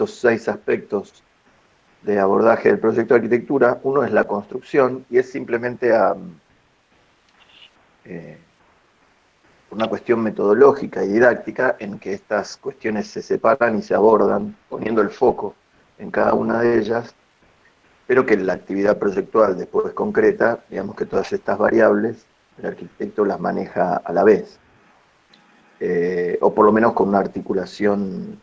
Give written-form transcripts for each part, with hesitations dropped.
estos 6 aspectos de abordaje del proyecto de arquitectura. Uno es la construcción, y es simplemente una cuestión metodológica y didáctica en que estas cuestiones se separan y se abordan poniendo el foco en cada una de ellas, pero que la actividad proyectual después concreta, digamos que todas estas variables, el arquitecto las maneja a la vez, o por lo menos con una articulación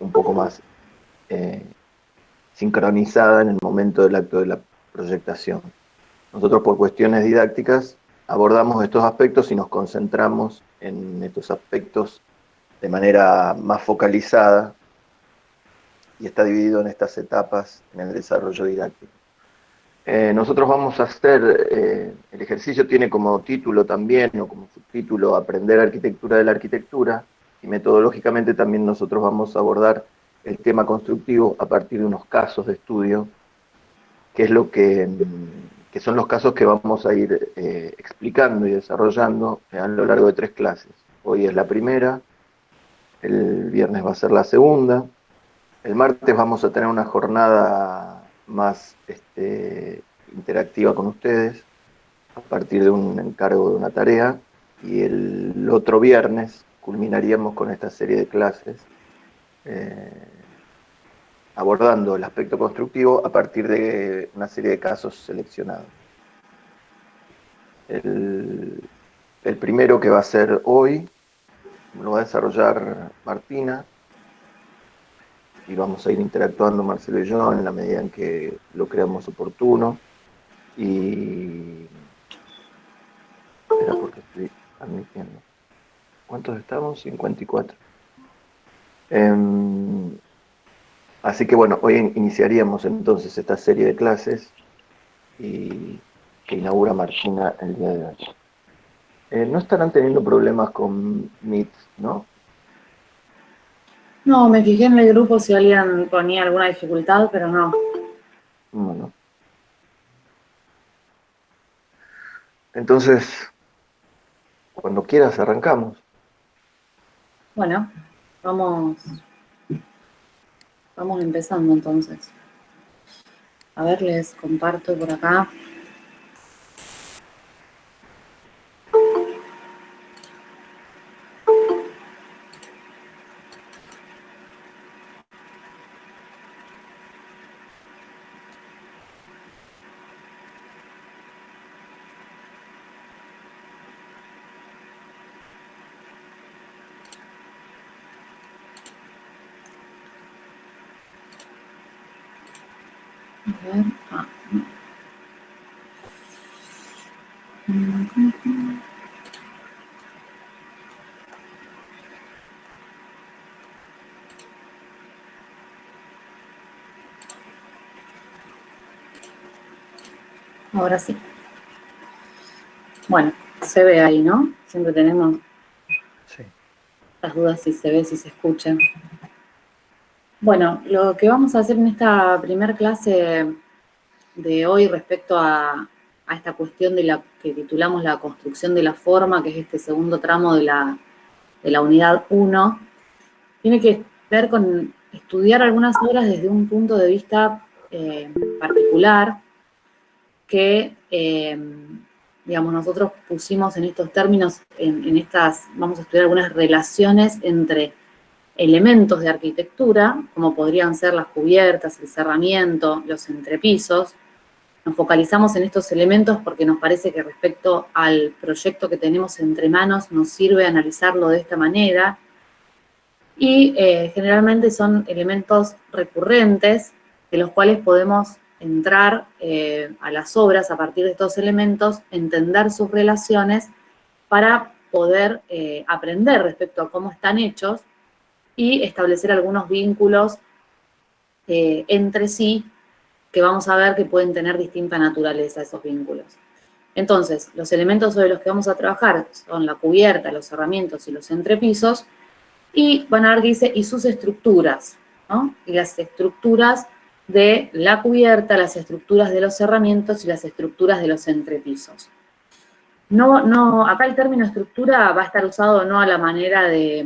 un poco más sincronizada en el momento del acto de la proyectación. Nosotros, por cuestiones didácticas, abordamos estos aspectos y nos concentramos en estos aspectos de manera más focalizada, y está dividido en estas etapas en el desarrollo didáctico. Nosotros vamos a hacer, el ejercicio tiene como título también, o como subtítulo, Aprender Arquitectura de la Arquitectura, y metodológicamente también nosotros vamos a abordar el tema constructivo a partir de unos casos de estudio, que es lo que son los casos que vamos a ir explicando y desarrollando a lo largo de 3 clases. Hoy es la primera, el viernes va a ser la segunda, el martes vamos a tener una jornada más interactiva con ustedes, a partir de un encargo de una tarea, y el otro viernes culminaríamos con esta serie de clases, abordando el aspecto constructivo a partir de una serie de casos seleccionados. El primero, que va a ser hoy, lo va a desarrollar Martina, y vamos a ir interactuando Marcelo y yo en la medida en que lo creamos oportuno. Y espera, porque estoy admitiendo. ¿Cuántos estamos? 54. Así que bueno, hoy iniciaríamos entonces esta serie de clases que inaugura Martina el día de hoy. No estarán teniendo problemas con Meet, ¿no? No, me fijé en el grupo si alguien ponía alguna dificultad, pero no. Bueno. Entonces, cuando quieras arrancamos. Bueno, vamos empezando entonces. A ver, les comparto por acá. A ver, ahora sí. Bueno, se ve ahí, ¿no? Siempre tenemos las dudas si se ve, si se escucha. Bueno, lo que vamos a hacer en esta primera clase de hoy respecto a esta cuestión de la que titulamos la construcción de la forma, que es este segundo tramo de la unidad 1, tiene que ver con estudiar algunas obras desde un punto de vista particular que, digamos, nosotros pusimos en estos términos, vamos a estudiar algunas relaciones entre elementos de arquitectura, como podrían ser las cubiertas, el cerramiento, los entrepisos. Nos focalizamos en estos elementos porque nos parece que respecto al proyecto que tenemos entre manos nos sirve analizarlo de esta manera, y generalmente son elementos recurrentes de los cuales podemos entrar a las obras a partir de estos elementos, entender sus relaciones para poder aprender respecto a cómo están hechos y establecer algunos vínculos entre sí, que vamos a ver que pueden tener distinta naturaleza esos vínculos. Entonces, los elementos sobre los que vamos a trabajar son la cubierta, los cerramientos y los entrepisos, y van a ver que dice, y sus estructuras, ¿no? Y las estructuras de la cubierta, las estructuras de los cerramientos y las estructuras de los entrepisos. Acá el término estructura va a estar usado no a la manera de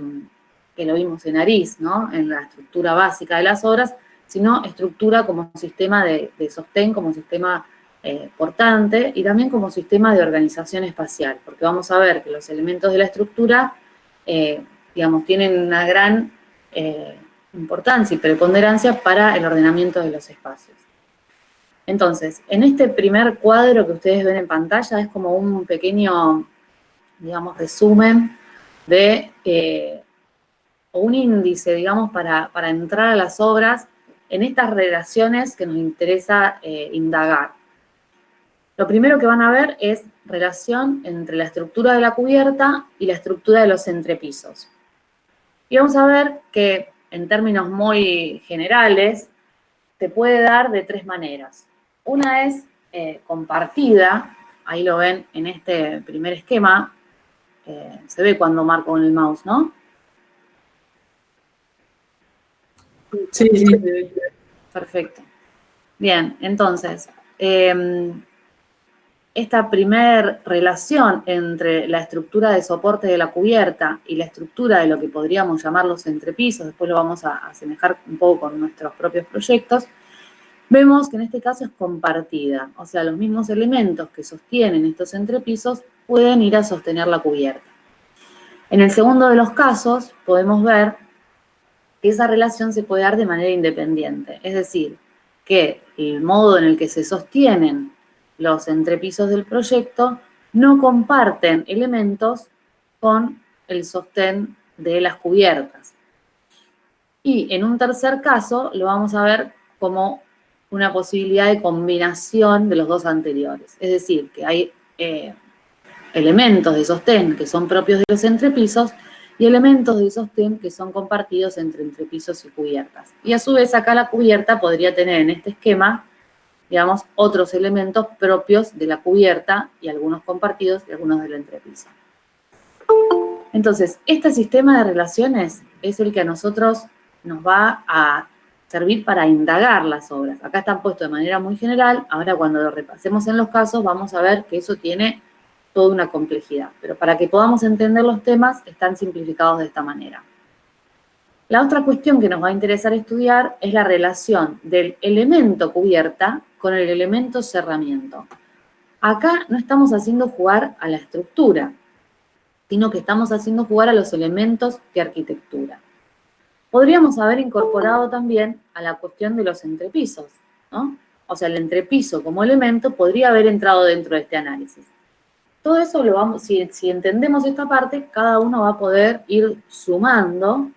que lo vimos en Ariz, ¿no? En la estructura básica de las obras, sino estructura como sistema de sostén, como sistema portante y también como sistema de organización espacial, porque vamos a ver que los elementos de la estructura, digamos, tienen una gran importancia y preponderancia para el ordenamiento de los espacios. Entonces, en este primer cuadro que ustedes ven en pantalla es como un pequeño, digamos, resumen de, o un índice, digamos, para entrar a las obras en estas relaciones que nos interesa indagar. Lo primero que van a ver es relación entre la estructura de la cubierta y la estructura de los entrepisos. Y vamos a ver que, en términos muy generales, se puede dar de tres maneras. Una es compartida, ahí lo ven en este primer esquema, se ve cuando marco con el mouse, ¿no? Sí, sí, se ve. Perfecto. Bien, entonces, esta primer relación entre la estructura de soporte de la cubierta y la estructura de lo que podríamos llamar los entrepisos, después lo vamos a asemejar un poco con nuestros propios proyectos, vemos que en este caso es compartida, o sea, los mismos elementos que sostienen estos entrepisos pueden ir a sostener la cubierta. En el segundo de los casos podemos ver que esa relación se puede dar de manera independiente, es decir, que el modo en el que se sostienen los entrepisos del proyecto no comparten elementos con el sostén de las cubiertas. Y en un tercer caso lo vamos a ver como una posibilidad de combinación de los dos anteriores. Es decir, que hay elementos de sostén que son propios de los entrepisos y elementos de sostén que son compartidos entre entrepisos y cubiertas. Y a su vez acá la cubierta podría tener en este esquema, digamos, otros elementos propios de la cubierta y algunos compartidos y algunos del entrepiso. Entonces, este sistema de relaciones es el que a nosotros nos va a servir para indagar las obras. Acá están puestos de manera muy general, ahora cuando lo repasemos en los casos vamos a ver que eso tiene toda una complejidad, pero para que podamos entender los temas están simplificados de esta manera. La otra cuestión que nos va a interesar estudiar es la relación del elemento cubierta con el elemento cerramiento. Acá no estamos haciendo jugar a la estructura, sino que estamos haciendo jugar a los elementos de arquitectura. Podríamos haber incorporado también a la cuestión de los entrepisos, ¿no? O sea, el entrepiso como elemento podría haber entrado dentro de este análisis. Todo eso lo vamos, si entendemos esta parte, cada uno va a poder ir sumando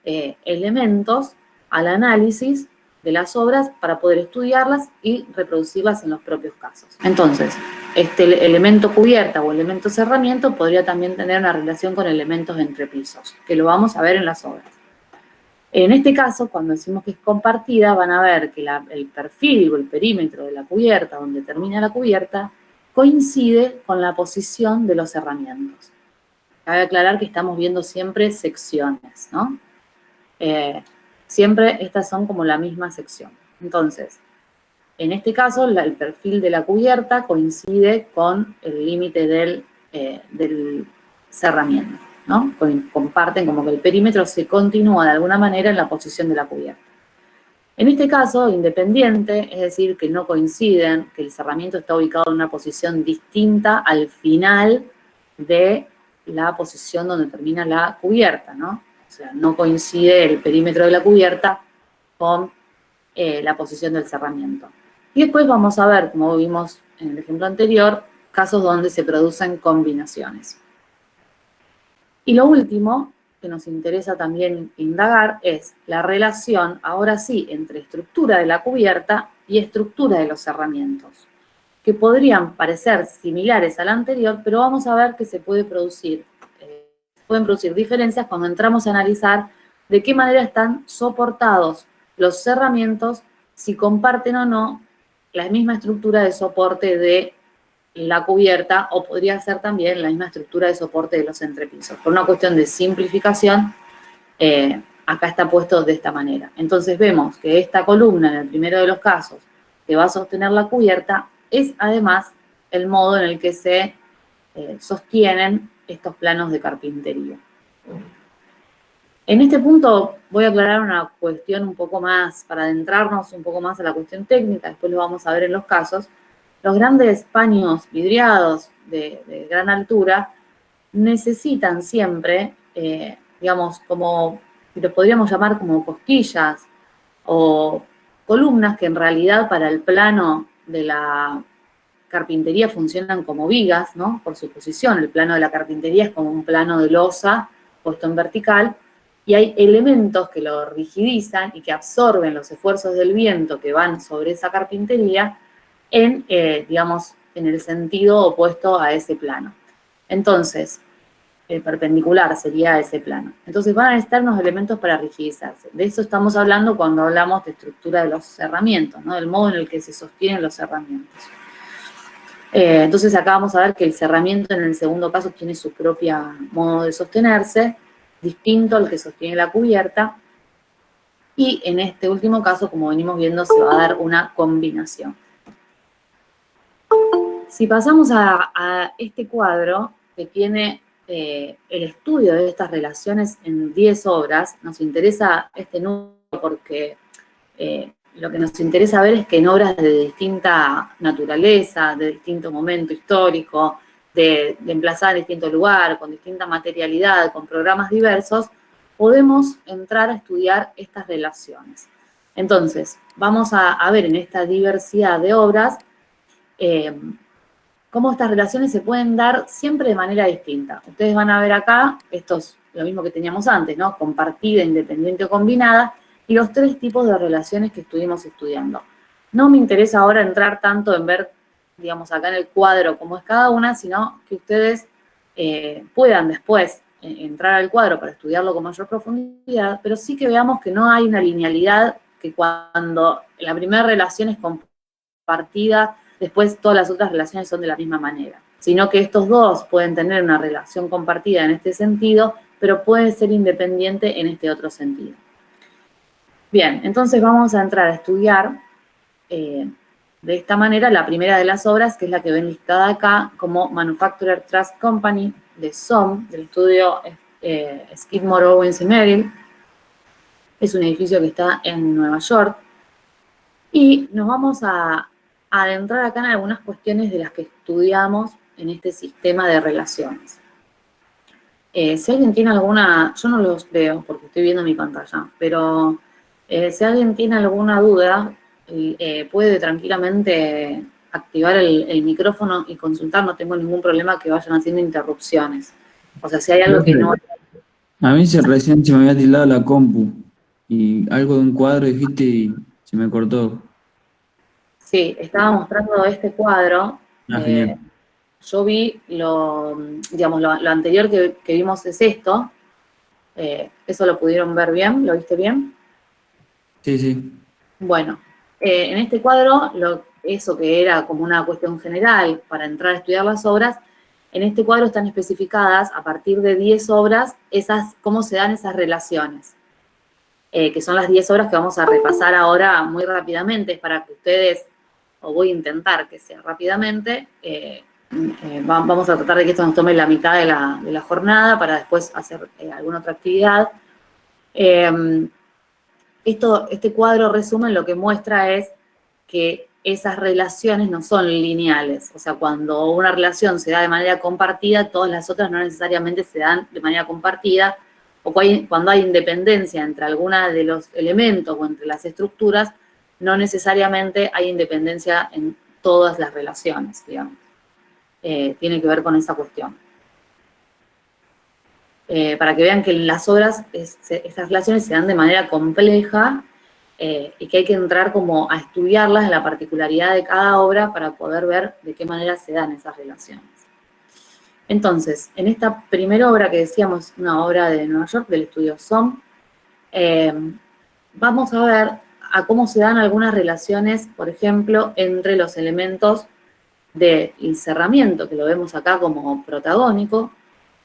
elementos al análisis de las obras para poder estudiarlas y reproducirlas en los propios casos. Entonces, este elemento cubierta o elemento cerramiento podría también tener una relación con elementos de entrepisos, que lo vamos a ver en las obras. En este caso, cuando decimos que es compartida, van a ver que el perfil o el perímetro de la cubierta, donde termina la cubierta, coincide con la posición de los cerramientos. Cabe aclarar que estamos viendo siempre secciones, ¿no? Siempre estas son como la misma sección. Entonces, en este caso, el perfil de la cubierta coincide con el límite del cerramiento, ¿no? Comparten como que el perímetro se continúa de alguna manera en la posición de la cubierta. En este caso, independiente, es decir, que no coinciden, que el cerramiento está ubicado en una posición distinta al final de la posición donde termina la cubierta, ¿no? O sea, no coincide el perímetro de la cubierta con la posición del cerramiento. Y después vamos a ver, como vimos en el ejemplo anterior, casos donde se producen combinaciones. Y lo último que nos interesa también indagar es la relación, ahora sí, entre estructura de la cubierta y estructura de los cerramientos, que podrían parecer similares a la anterior, pero vamos a ver que pueden producir diferencias cuando entramos a analizar de qué manera están soportados los cerramientos, si comparten o no la misma estructura de soporte de la cubierta, o podría ser también la misma estructura de soporte de los entrepisos. Por una cuestión de simplificación, acá está puesto de esta manera. Entonces vemos que esta columna, en el primero de los casos, que va a sostener la cubierta, es además el modo en el que se sostienen estos planos de carpintería. En este punto voy a aclarar una cuestión un poco más, para adentrarnos un poco más a la cuestión técnica, después lo vamos a ver en los casos. Los grandes paños vidriados de gran altura necesitan siempre, digamos, como, lo podríamos llamar como cosquillas o columnas que en realidad para el plano de la carpintería funcionan como vigas, ¿no? Por su posición, el plano de la carpintería es como un plano de losa puesto en vertical, y hay elementos que lo rigidizan y que absorben los esfuerzos del viento que van sobre esa carpintería en, digamos, en el sentido opuesto a ese plano. Entonces, el perpendicular sería ese plano. Entonces van a necesitar unos elementos para rigidizarse. De eso estamos hablando cuando hablamos de estructura de los cerramientos, ¿no? Del modo en el que se sostienen los cerramientos. Entonces acá vamos a ver que el cerramiento en el segundo caso tiene su propio modo de sostenerse, distinto al que sostiene la cubierta, y en este último caso, como venimos viendo, se va a dar una combinación. Si pasamos a este cuadro, que tiene el estudio de estas relaciones en 10 obras, nos interesa este número porque lo que nos interesa ver es que en obras de distinta naturaleza, de distinto momento histórico, de emplazada en distinto lugar, con distinta materialidad, con programas diversos, podemos entrar a estudiar estas relaciones. Entonces, vamos a ver en esta diversidad de obras cómo estas relaciones se pueden dar siempre de manera distinta. Ustedes van a ver acá, esto es lo mismo que teníamos antes, ¿no? Compartida, independiente o combinada, y los 3 tipos de relaciones que estuvimos estudiando. No me interesa ahora entrar tanto en ver, digamos, acá en el cuadro cómo es cada una, sino que ustedes puedan después entrar al cuadro para estudiarlo con mayor profundidad, pero sí que veamos que no hay una linealidad, que cuando la primera relación es compartida, después todas las otras relaciones son de la misma manera, sino que estos dos pueden tener una relación compartida en este sentido, pero puede ser independiente en este otro sentido. Bien, entonces vamos a entrar a estudiar de esta manera la primera de las obras, que es la que ven listada acá como Manufacturer Trust Company de SOM, del estudio Skidmore, Owens y Merrill. Es un edificio que está en Nueva York. Y nos vamos a adentrar acá en algunas cuestiones de las que estudiamos en este sistema de relaciones. Si alguien tiene alguna, yo no los veo porque estoy viendo mi pantalla, pero si alguien tiene alguna duda, puede tranquilamente activar el micrófono y consultar, no tengo ningún problema que vayan haciendo interrupciones. O sea, si hay algo que no... A mí recién se me había tildado la compu y algo de un cuadro dijiste y se me cortó. Sí, estaba mostrando este cuadro. Genial. Yo vi digamos, lo anterior que vimos es esto. ¿Eso lo pudieron ver bien? ¿Lo viste bien? Sí, sí. Bueno, en este cuadro, eso que era como una cuestión general para entrar a estudiar las obras, en este cuadro están especificadas a partir de 10 obras cómo se dan esas relaciones, que son las 10 obras que vamos a repasar ahora muy rápidamente para que ustedes, o voy a intentar que sea rápidamente, vamos a tratar de que esto nos tome la mitad de la jornada para después hacer alguna otra actividad. Este cuadro resumen lo que muestra es que esas relaciones no son lineales. O sea, cuando una relación se da de manera compartida, todas las otras no necesariamente se dan de manera compartida, o cuando hay independencia entre alguna de los elementos o entre las estructuras, no necesariamente hay independencia en todas las relaciones, digamos. Tiene que ver con esa cuestión. Para que vean que en las obras estas relaciones se dan de manera compleja y que hay que entrar como a estudiarlas en la particularidad de cada obra para poder ver de qué manera se dan esas relaciones. Entonces, en esta primera obra que decíamos, una obra de Nueva York, del estudio SOM, vamos a ver a cómo se dan algunas relaciones, por ejemplo, entre los elementos del cerramiento, que lo vemos acá como protagónico,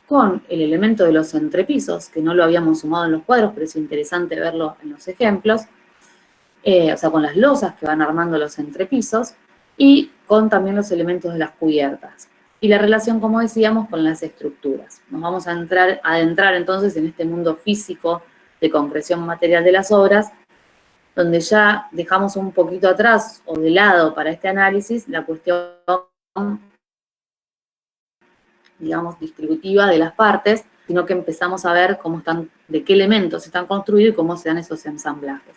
con el elemento de los entrepisos, que no lo habíamos sumado en los cuadros, pero es interesante verlo en los ejemplos, o sea, con las losas que van armando los entrepisos, y con también los elementos de las cubiertas. y la relación, como decíamos, con las estructuras. Nos vamos a adentrar entonces en este mundo físico de concreción material de las obras, donde ya dejamos un poquito atrás o de lado para este análisis la cuestión, digamos, distributiva de las partes, sino que empezamos a ver cómo están, de qué elementos están construidos y cómo se dan esos ensamblajes.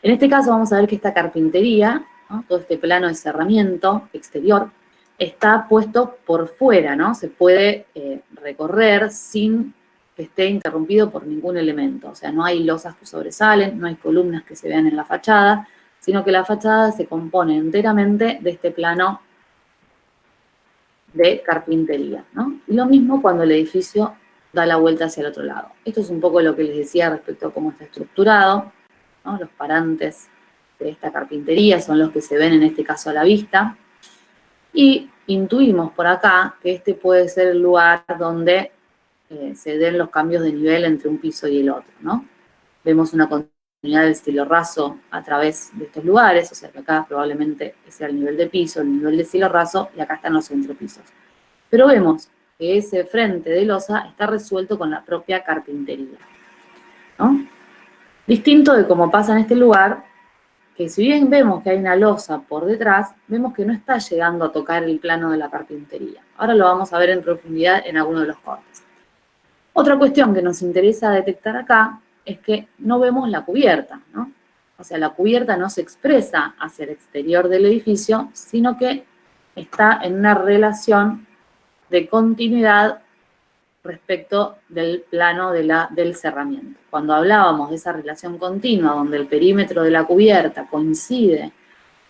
En este caso vamos a ver que esta carpintería, ¿no? Todo este plano de cerramiento exterior, está puesto por fuera, ¿no? Se puede recorrer sin que esté interrumpido por ningún elemento. O sea, no hay losas que sobresalen, no hay columnas que se vean en la fachada, sino que la fachada se compone enteramente de este plano de carpintería, ¿no? Y lo mismo cuando el edificio da la vuelta hacia el otro lado. Esto es un poco lo que les decía respecto a cómo está estructurado, ¿no? Los parantes de esta carpintería son los que se ven en este caso a la vista. Y intuimos por acá que este puede ser el lugar donde se den los cambios de nivel entre un piso y el otro, ¿no? Vemos una continuidad del cielo raso a través de estos lugares, o sea que acá probablemente sea el nivel de piso, el nivel de cielo raso, y acá están los entrepisos. Pero vemos que ese frente de losa está resuelto con la propia carpintería, ¿no? Distinto de cómo pasa en este lugar, que si bien vemos que hay una losa por detrás, vemos que no está llegando a tocar el plano de la carpintería. Ahora lo vamos a ver en profundidad en alguno de los cortes. Otra cuestión que nos interesa detectar acá es que no vemos la cubierta, ¿no? O sea, la cubierta no se expresa hacia el exterior del edificio, sino que está en una relación de continuidad respecto del plano del cerramiento. Cuando hablábamos de esa relación continua, donde el perímetro de la cubierta coincide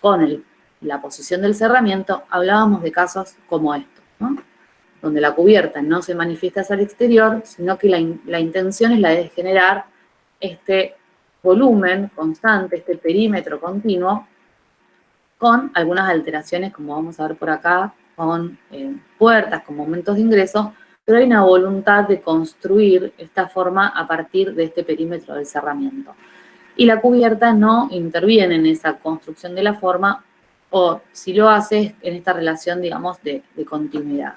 con la posición del cerramiento, hablábamos de casos como estos, ¿no? Donde la cubierta no se manifiesta hacia el exterior, sino que la intención es la de generar este volumen constante, este perímetro continuo, con algunas alteraciones, como vamos a ver por acá, con puertas, con momentos de ingreso, pero hay una voluntad de construir esta forma a partir de este perímetro del cerramiento. Y la cubierta no interviene en esa construcción de la forma, o si lo hace en esta relación, digamos, de continuidad.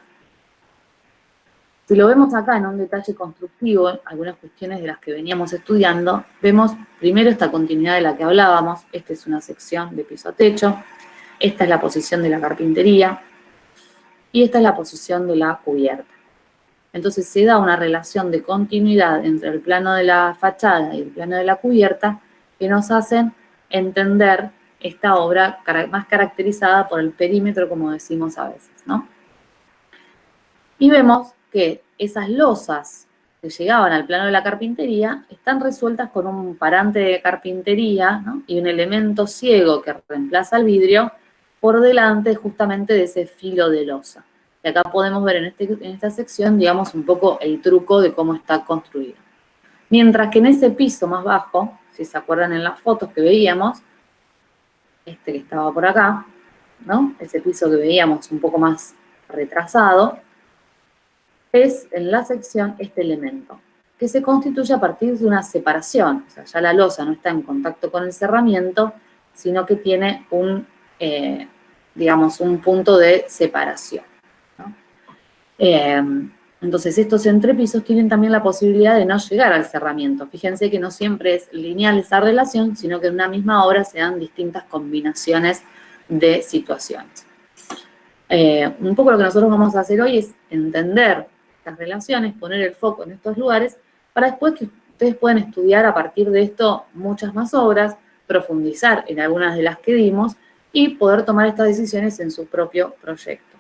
Si lo vemos acá en un detalle constructivo, algunas cuestiones de las que veníamos estudiando, vemos primero esta continuidad de la que hablábamos. Esta es una sección de piso-techo, esta es la posición de la carpintería, y esta es la posición de la cubierta. Entonces se da una relación de continuidad entre el plano de la fachada y el plano de la cubierta que nos hacen entender esta obra más caracterizada por el perímetro, como decimos a veces, ¿no? Y vemos que esas losas que llegaban al plano de la carpintería están resueltas con un parante de carpintería, ¿no? Y un elemento ciego que reemplaza el vidrio por delante justamente de ese filo de losa. Y acá podemos ver en esta sección, digamos, un poco el truco de cómo está construido. Mientras que en ese piso más bajo, si se acuerdan en las fotos que veíamos, este que estaba por acá, ¿no? Ese piso que veíamos un poco más retrasado, es en la sección este elemento, que se constituye a partir de una separación. O sea, ya la losa no está en contacto con el cerramiento, sino que tiene digamos, un punto de separación, ¿no? Entonces, estos entrepisos tienen también la posibilidad de no llegar al cerramiento. Fíjense que no siempre es lineal esa relación, sino que en una misma obra se dan distintas combinaciones de situaciones. Un poco lo que nosotros vamos a hacer hoy es entender estas relaciones, poner el foco en estos lugares, para después que ustedes puedan estudiar a partir de esto muchas más obras, profundizar en algunas de las que dimos y poder tomar estas decisiones en su propio proyecto.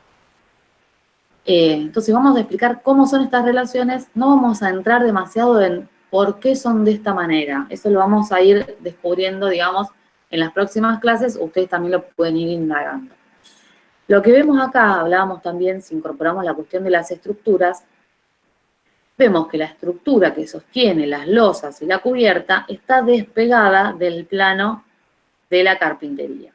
Entonces vamos a explicar cómo son estas relaciones, no vamos a entrar demasiado en por qué son de esta manera, eso lo vamos a ir descubriendo, digamos, en las próximas clases, ustedes también lo pueden ir indagando. Lo que vemos acá, hablábamos también, si incorporamos la cuestión de las estructuras, vemos que la estructura que sostiene las losas y la cubierta está despegada del plano de la carpintería.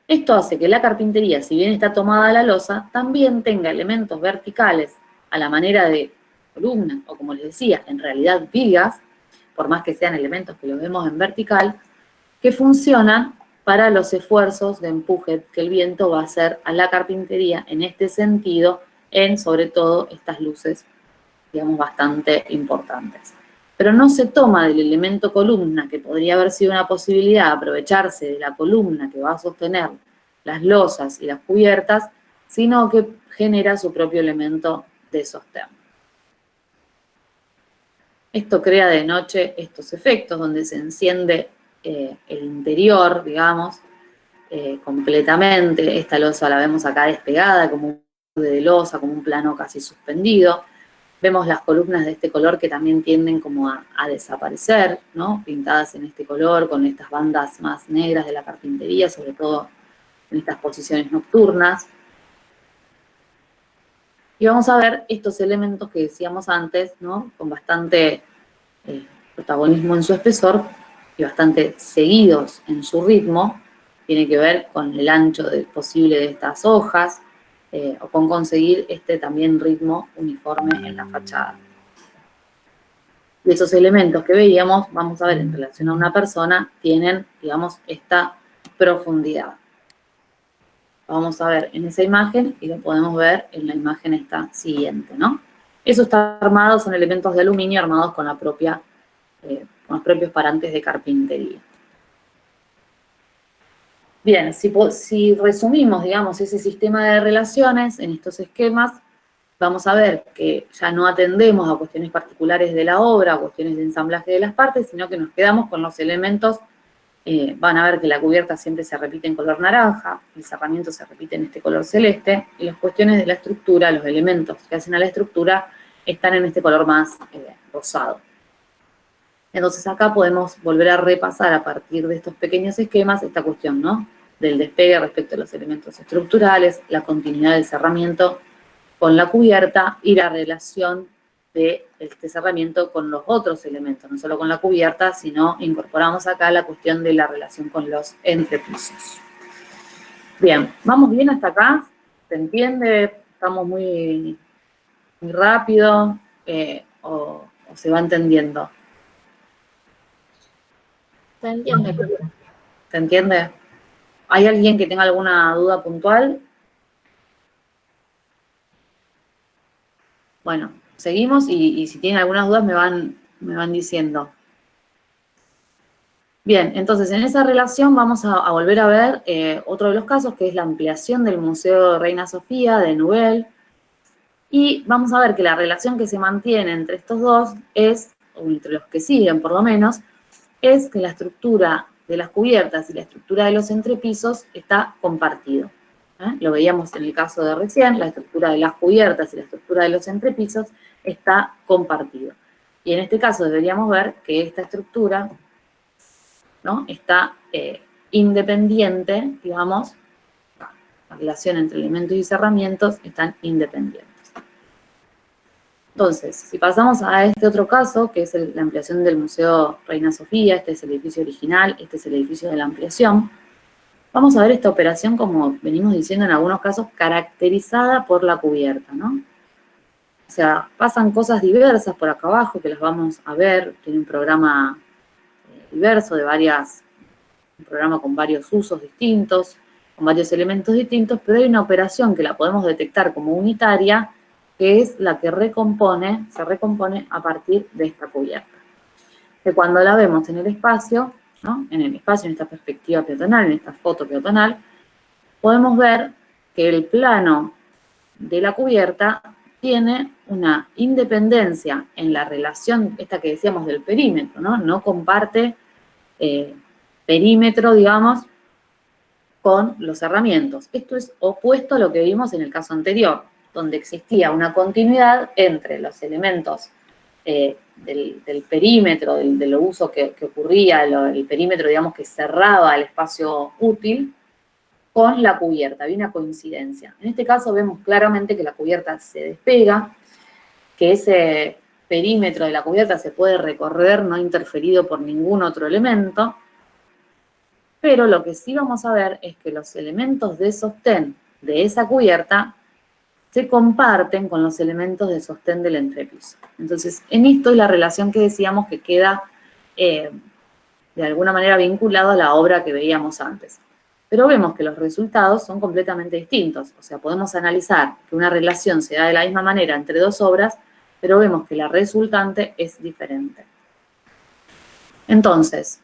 Esto hace que la carpintería, si bien está tomada la losa, también tenga elementos verticales a la manera de columnas, o como les decía, en realidad vigas, por más que sean elementos que los vemos en vertical, que funcionan para los esfuerzos de empuje que el viento va a hacer a la carpintería en este sentido, en sobre todo estas luces, digamos, bastante importantes. Pero no se toma del elemento columna, que podría haber sido una posibilidad, aprovecharse de la columna que va a sostener las losas y las cubiertas, sino que genera su propio elemento de sostén. Esto crea de noche estos efectos, donde se enciende el interior, digamos, completamente. Esta losa la vemos acá despegada, como un borde de losa, como un plano casi suspendido. Vemos las columnas de este color que también tienden como a desaparecer, ¿no? Pintadas en este color, con estas bandas más negras de la carpintería, sobre todo en estas posiciones nocturnas. Y vamos a ver estos elementos que decíamos antes, ¿no? Con bastante protagonismo en su espesor y bastante seguidos en su ritmo. Tiene que ver con el ancho posible de estas hojas o con conseguir este también ritmo uniforme en la fachada. Y esos elementos que veíamos, vamos a ver en relación a una persona, tienen, digamos, esta profundidad. Vamos a ver en esa imagen y lo podemos ver en la imagen esta siguiente, ¿no? Eso está armado, son elementos de aluminio armados con, con los propios parantes de carpintería. Bien, si resumimos, digamos, ese sistema de relaciones en estos esquemas, vamos a ver que ya no atendemos a cuestiones particulares de la obra, a cuestiones de ensamblaje de las partes, sino que nos quedamos con los elementos. Van a ver que la cubierta siempre se repite en color naranja, el cerramiento se repite en este color celeste, y las cuestiones de la estructura, los elementos que hacen a la estructura, están en este color más rosado. Entonces acá podemos volver a repasar a partir de estos pequeños esquemas esta cuestión, ¿no? Del despegue respecto a los elementos estructurales, la continuidad del cerramiento con la cubierta y la relación de este cerramiento con los otros elementos, no solo con la cubierta, sino incorporamos acá la cuestión de la relación con los entrepisos. Bien, ¿vamos bien hasta acá? ¿Se entiende? ¿Estamos muy rápido? ¿O se va entendiendo? Se entiende. ¿Se entiende? ¿Hay alguien que tenga alguna duda puntual? Bueno, seguimos y si tienen algunas dudas me van diciendo. Bien, entonces en esa relación vamos a volver a ver otro de los casos, que es la ampliación del Museo Reina Sofía de Nouvel. Y vamos a ver que la relación que se mantiene entre estos dos es, o entre los que siguen por lo menos, es que la estructura de las cubiertas y la estructura de los entrepisos está compartido. Lo veíamos en el caso de recién, la estructura de las cubiertas y la estructura de los entrepisos está compartido. Y en este caso deberíamos ver que esta estructura, ¿no?, está independiente, digamos, la relación entre elementos y cerramientos están independientes. Entonces, si pasamos a este otro caso, que es la ampliación del Museo Reina Sofía, este es el edificio original, este es el edificio de la ampliación, vamos a ver esta operación, como venimos diciendo en algunos casos, caracterizada por la cubierta, ¿no? O sea, pasan cosas diversas por acá abajo, que las vamos a ver, tiene un programa diverso un programa con varios usos distintos, con varios elementos distintos, pero hay una operación que la podemos detectar como unitaria, que es la que se recompone a partir de esta cubierta. Que cuando la vemos en el espacio, ¿no?, en el espacio, en esta perspectiva peatonal, en esta foto peatonal, podemos ver que el plano de la cubierta tiene una independencia en la relación, esta que decíamos del perímetro, ¿no? No comparte perímetro, digamos, con los cerramientos. Esto es opuesto a lo que vimos en el caso anterior, donde existía una continuidad entre los elementos del perímetro, del uso que ocurría, el perímetro, digamos, que cerraba el espacio útil, con la cubierta. Había una coincidencia. En este caso vemos claramente que la cubierta se despega, que ese perímetro de la cubierta se puede recorrer no interferido por ningún otro elemento, pero lo que sí vamos a ver es que los elementos de sostén de esa cubierta se comparten con los elementos de sostén del entrepiso. Entonces, en esto es la relación que decíamos que queda de alguna manera vinculado a la obra que veíamos antes. Pero vemos que los resultados son completamente distintos. O sea, podemos analizar que una relación se da de la misma manera entre dos obras, pero vemos que la resultante es diferente. Entonces,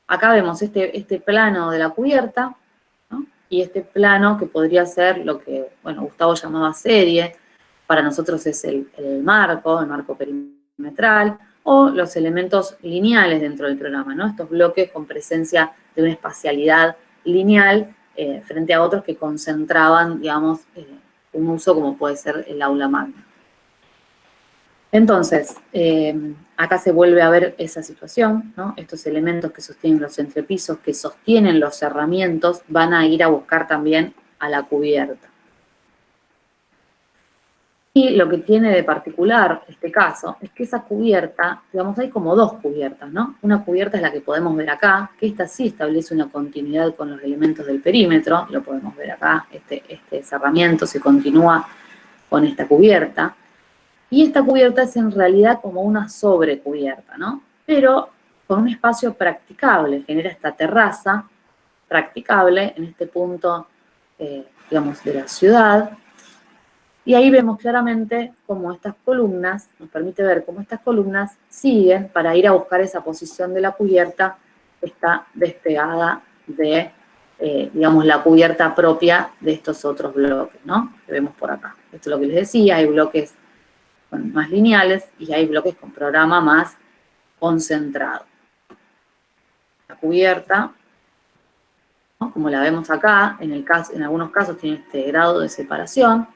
acá vemos este plano de la cubierta, ¿no? Y este plano que podría ser lo que, bueno, Gustavo llamaba serie, para nosotros es el marco perimetral, o los elementos lineales dentro del programa, ¿no? Estos bloques con presencia de una espacialidad lineal frente a otros que concentraban, digamos, un uso como puede ser el aula magna. Entonces, acá se vuelve a ver esa situación, ¿no? Estos elementos que sostienen los entrepisos, que sostienen los cerramientos, van a ir a buscar también a la cubierta. Y lo que tiene de particular este caso es que esa cubierta, digamos, hay como dos cubiertas, ¿no? Una cubierta es la que podemos ver acá, que esta sí establece una continuidad con los elementos del perímetro, lo podemos ver acá, este cerramiento se continúa con esta cubierta. Y esta cubierta es en realidad como una sobrecubierta, ¿no? Pero con un espacio practicable, genera esta terraza practicable en este punto, digamos, de la ciudad. Y ahí vemos claramente cómo estas columnas, nos permite ver cómo estas columnas siguen para ir a buscar esa posición de la cubierta que está despegada de, digamos, la cubierta propia de estos otros bloques, ¿no? Que vemos por acá. Esto es lo que les decía, hay bloques más lineales y hay bloques con programa más concentrado. La cubierta, ¿no? Como la vemos acá, en algunos casos tiene este grado de separación,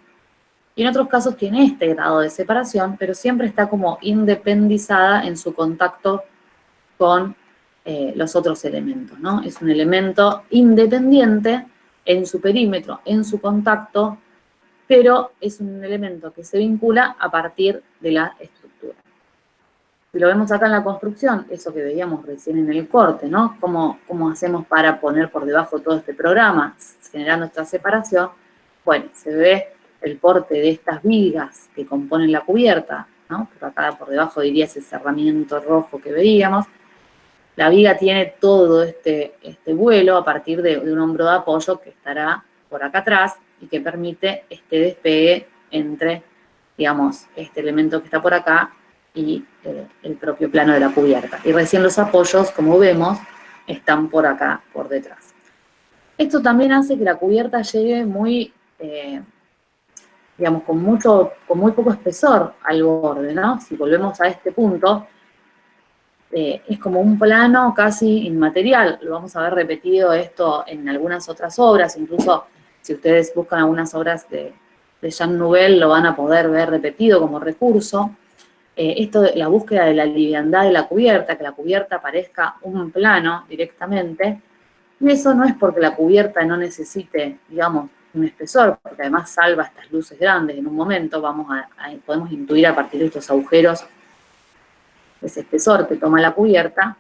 y en otros casos tiene este grado de separación, pero siempre está como independizada en su contacto con los otros elementos, ¿no? Es un elemento independiente en su perímetro, en su contacto, pero es un elemento que se vincula a partir de la estructura. Si lo vemos acá en la construcción, eso que veíamos recién en el corte, ¿no? ¿Cómo hacemos para poner por debajo todo este programa, generando esta separación? Bueno, se ve el porte de estas vigas que componen la cubierta, ¿no? Por acá por debajo diría ese cerramiento rojo que veíamos. La viga tiene todo este vuelo a partir de un hombro de apoyo que estará por acá atrás y que permite este despegue entre, digamos, este elemento que está por acá y el propio plano de la cubierta. Y recién los apoyos, como vemos, están por acá, por detrás. Esto también hace que la cubierta llegue muy, digamos, con muy poco espesor al borde, ¿no? Si volvemos a este punto, es como un plano casi inmaterial. Lo vamos a ver repetido esto en algunas otras obras, incluso si ustedes buscan algunas obras de Jean Nouvel, lo van a poder ver repetido como recurso. Esto de la búsqueda de la liviandad de la cubierta, que la cubierta parezca un plano directamente, y eso no es porque la cubierta no necesite, digamos, un espesor, porque además salva estas luces grandes en un momento, podemos intuir a partir de estos agujeros ese espesor que toma la cubierta,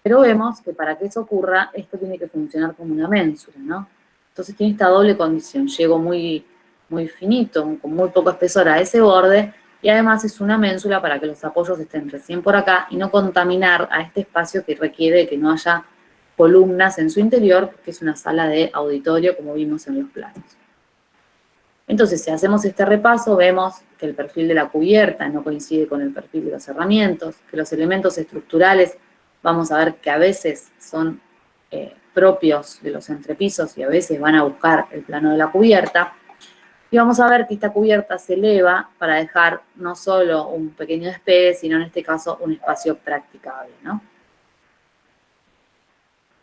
pero vemos que para que eso ocurra, esto tiene que funcionar como una ménsula, ¿no? Entonces tiene esta doble condición, llego muy, muy finito, con muy poco espesor a ese borde, y además es una ménsula para que los apoyos estén recién por acá y no contaminar a este espacio que requiere que no haya columnas en su interior, que es una sala de auditorio, como vimos en los planos. Entonces, si hacemos este repaso, vemos que el perfil de la cubierta no coincide con el perfil de los cerramientos, que los elementos estructurales, vamos a ver que a veces son propios de los entrepisos y a veces van a buscar el plano de la cubierta. Y vamos a ver que esta cubierta se eleva para dejar no solo un pequeño despegue, sino en este caso un espacio practicable, ¿no?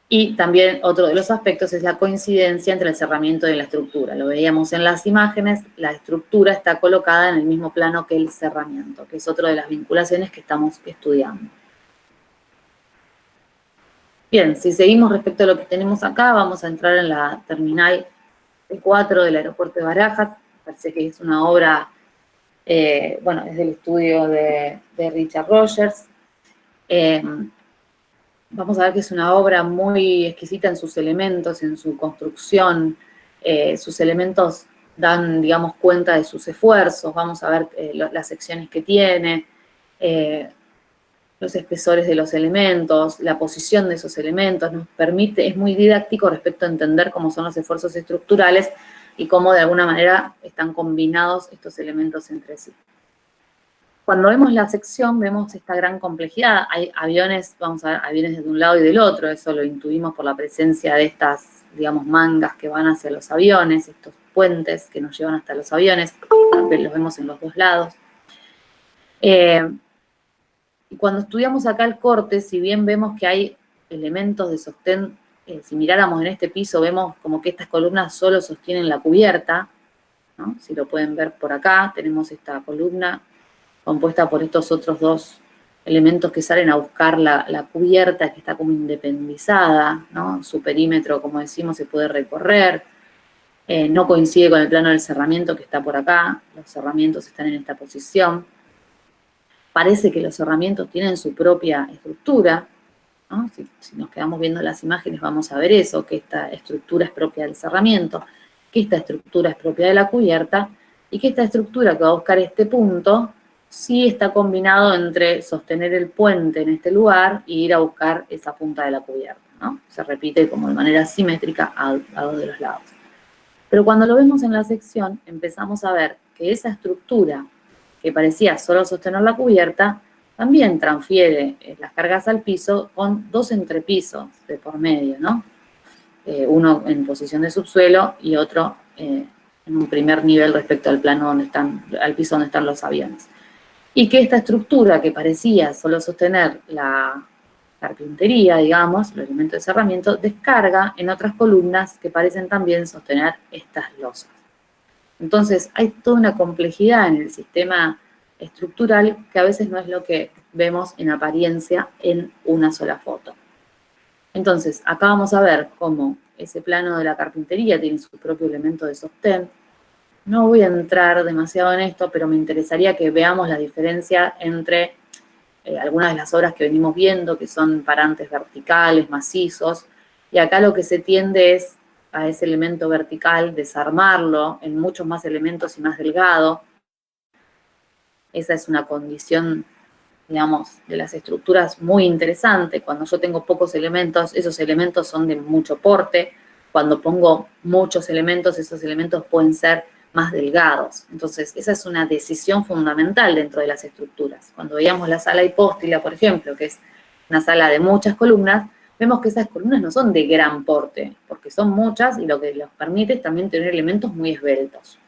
Y también otro de los aspectos es la coincidencia entre el cerramiento y la estructura. Lo veíamos en las imágenes, la estructura está colocada en el mismo plano que el cerramiento, que es otra de las vinculaciones que estamos estudiando. Bien, si seguimos respecto a lo que tenemos acá, vamos a entrar en la terminal T4 del aeropuerto de Barajas. Parece que es una obra, bueno, es del estudio de Richard Rogers. Vamos a ver que es una obra muy exquisita en sus elementos, en su construcción. Sus elementos dan, digamos, cuenta de sus esfuerzos. Vamos a ver las secciones que tiene. los espesores de los elementos, la posición de esos elementos, nos permite, es muy didáctico respecto a entender cómo son los esfuerzos estructurales y cómo de alguna manera están combinados estos elementos entre sí. Cuando vemos la sección, vemos esta gran complejidad. Hay aviones, vamos a ver, aviones de un lado y del otro, eso lo intuimos por la presencia de estas, digamos, mangas que van hacia los aviones, estos puentes que nos llevan hasta los aviones, los vemos en los dos lados. Y cuando estudiamos acá el corte, si bien vemos que hay elementos de sostén, si miráramos en este piso, vemos como que estas columnas solo sostienen la cubierta, ¿no? Si lo pueden ver por acá, tenemos esta columna compuesta por estos otros dos elementos que salen a buscar la cubierta, que está como independizada, ¿no? Su perímetro, como decimos, se puede recorrer. No coincide con el plano del cerramiento que está por acá, los cerramientos están en esta posición. Parece que los cerramientos tienen su propia estructura, ¿no? Si nos quedamos viendo las imágenes vamos a ver eso, que esta estructura es propia del cerramiento, que esta estructura es propia de la cubierta, y que esta estructura que va a buscar este punto sí está combinado entre sostener el puente en este lugar y ir a buscar esa punta de la cubierta, ¿no? Se repite como de manera simétrica a dos de los lados. Pero cuando lo vemos en la sección, empezamos a ver que esa estructura que parecía solo sostener la cubierta, también transfiere las cargas al piso con dos entrepisos de por medio, ¿no? Uno en posición de subsuelo y otro en un primer nivel respecto al plano donde están, al piso donde están los aviones. Y que esta estructura que parecía solo sostener la carpintería, digamos, los elementos de cerramiento, descarga en otras columnas que parecen también sostener estas losas. Entonces, hay toda una complejidad en el sistema estructural que a veces no es lo que vemos en apariencia en una sola foto. Entonces, acá vamos a ver cómo ese plano de la carpintería tiene su propio elemento de sostén. No voy a entrar demasiado en esto, pero me interesaría que veamos la diferencia entre algunas de las obras que venimos viendo, que son parantes verticales, macizos, y acá lo que se tiende es a ese elemento vertical, desarmarlo en muchos más elementos y más delgado. Esa es una condición, digamos, de las estructuras muy interesante. Cuando yo tengo pocos elementos, esos elementos son de mucho porte. Cuando pongo muchos elementos, esos elementos pueden ser más delgados. Entonces, esa es una decisión fundamental dentro de las estructuras. Cuando veíamos la sala hipóstila, por ejemplo, que es una sala de muchas columnas, vemos que esas columnas no son de gran porte, porque son muchas y lo que les permite es también tener elementos muy esbeltos.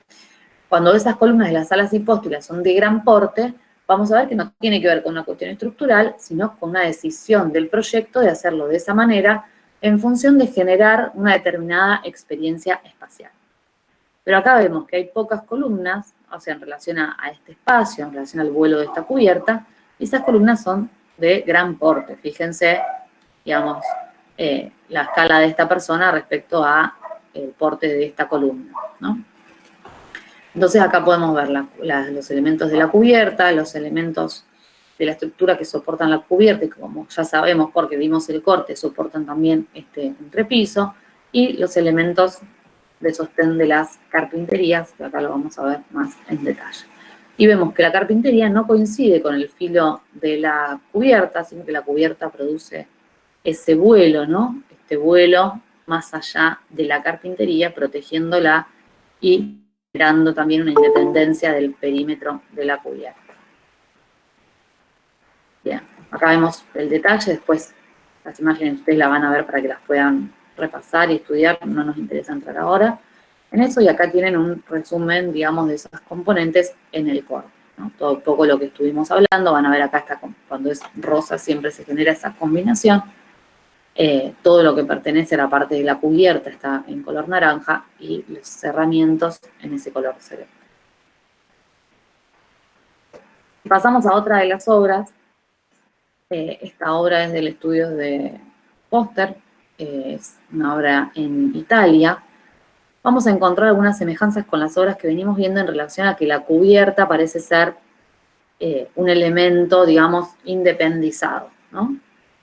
Cuando esas columnas de las salas hipóstilas son de gran porte, vamos a ver que no tiene que ver con una cuestión estructural, sino con una decisión del proyecto de hacerlo de esa manera en función de generar una determinada experiencia espacial. Pero acá vemos que hay pocas columnas, o sea, en relación a este espacio, en relación al vuelo de esta cubierta, y esas columnas son de gran porte. Fíjense, digamos, la escala de esta persona respecto a el porte de esta columna, ¿no? Entonces acá podemos ver los elementos de la cubierta, los elementos de la estructura que soportan la cubierta, y como ya sabemos porque vimos el corte, soportan también este entrepiso, y los elementos de sostén de las carpinterías, que acá lo vamos a ver más en detalle. Y vemos que la carpintería no coincide con el filo de la cubierta, sino que la cubierta produce ese vuelo, ¿no? Este vuelo más allá de la carpintería, protegiéndola y generando también una independencia del perímetro de la cubierta. Bien, acá vemos el detalle, después las imágenes ustedes las van a ver para que las puedan repasar y estudiar, no nos interesa entrar ahora en eso, y acá tienen un resumen, digamos, de esas componentes en el corte, ¿no? Todo un poco lo que estuvimos hablando, van a ver acá está, cuando es rosa siempre se genera esa combinación. Todo lo que pertenece a la parte de la cubierta está en color naranja y los cerramientos en ese color celeste. Pasamos a otra de las obras. Esta obra es del estudio de Foster, es una obra en Italia. Vamos a encontrar algunas semejanzas con las obras que venimos viendo en relación a que la cubierta parece ser un elemento, digamos, independizado, ¿no?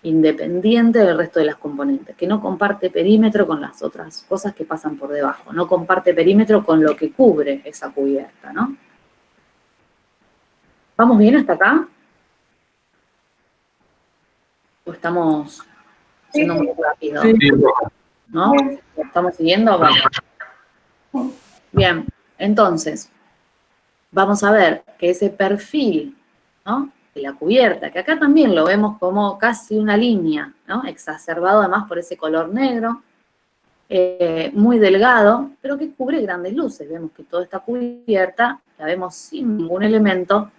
Independiente del resto de las componentes, que no comparte perímetro con las otras cosas que pasan por debajo, no comparte perímetro con lo que cubre esa cubierta, ¿no? ¿Vamos bien hasta acá? ¿O estamos siendo muy rápido? Sí. ¿No? ¿Estamos siguiendo? Bueno. Bien, entonces, vamos a ver que ese perfil, ¿no?, de la cubierta, que acá también lo vemos como casi una línea, ¿no?, exacerbado además por ese color negro, muy delgado, pero que cubre grandes luces. Vemos que toda esta cubierta la vemos sin ningún elemento,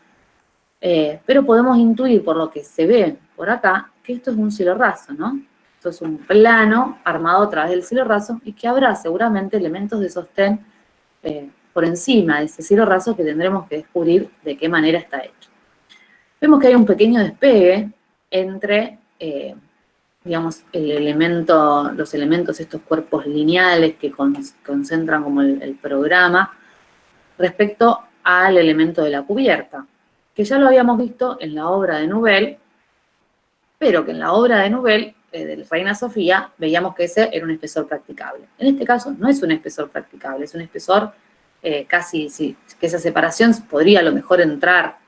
pero podemos intuir por lo que se ve por acá que esto es un cielo raso, ¿no? Esto es un plano armado a través del cielo raso y que habrá seguramente elementos de sostén por encima de ese cielo raso que tendremos que descubrir de qué manera está hecho. Vemos que hay un pequeño despegue entre, digamos, los elementos, estos cuerpos lineales que concentran como el programa, respecto al elemento de la cubierta, que ya lo habíamos visto en la obra de Nouvel, pero que en la obra de Nouvel, de Reina Sofía, veíamos que ese era un espesor practicable. En este caso no es un espesor practicable, es un espesor casi, sí, que esa separación podría a lo mejor entrar,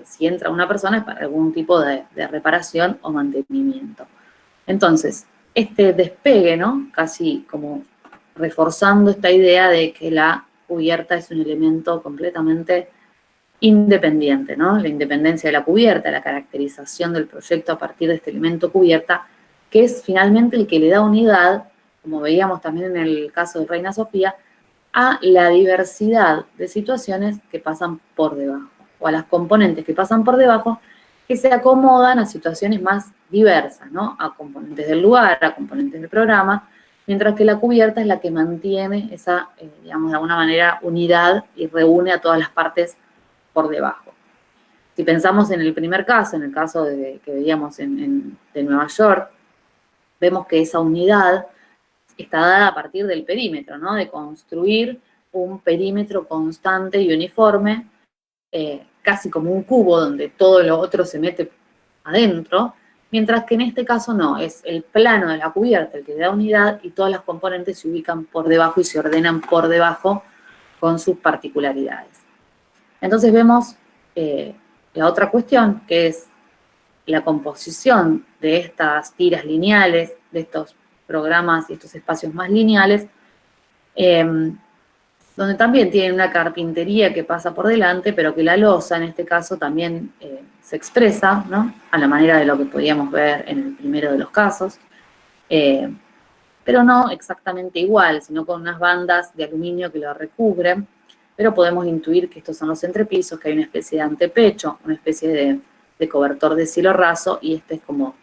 si entra una persona, es para algún tipo de reparación o mantenimiento. Entonces, este despegue, ¿no?, casi como reforzando esta idea de que la cubierta es un elemento completamente independiente, ¿no? La independencia de la cubierta, la caracterización del proyecto a partir de este elemento cubierta, que es finalmente el que le da unidad, como veíamos también en el caso de Reina Sofía, a la diversidad de situaciones que pasan por debajo, o a las componentes que pasan por debajo, que se acomodan a situaciones más diversas, ¿no? A componentes del lugar, a componentes del programa, mientras que la cubierta es la que mantiene esa, digamos, de alguna manera, unidad y reúne a todas las partes por debajo. Si pensamos en el primer caso, en el caso que veíamos de Nueva York, vemos que esa unidad está dada a partir del perímetro, ¿no?, de construir un perímetro constante y uniforme, casi como un cubo donde todo lo otro se mete adentro, mientras que en este caso no, es el plano de la cubierta el que da unidad y todas las componentes se ubican por debajo y se ordenan por debajo con sus particularidades. Entonces vemos la otra cuestión, que es la composición de estas tiras lineales, de estos programas y estos espacios más lineales, donde también tienen una carpintería que pasa por delante, pero que la losa en este caso también se expresa, ¿no?, a la manera de lo que podíamos ver en el primero de los casos, pero no exactamente igual, sino con unas bandas de aluminio que lo recubren, pero podemos intuir que estos son los entrepisos, que hay una especie de antepecho, una especie de cobertor de cielo raso, y este es como,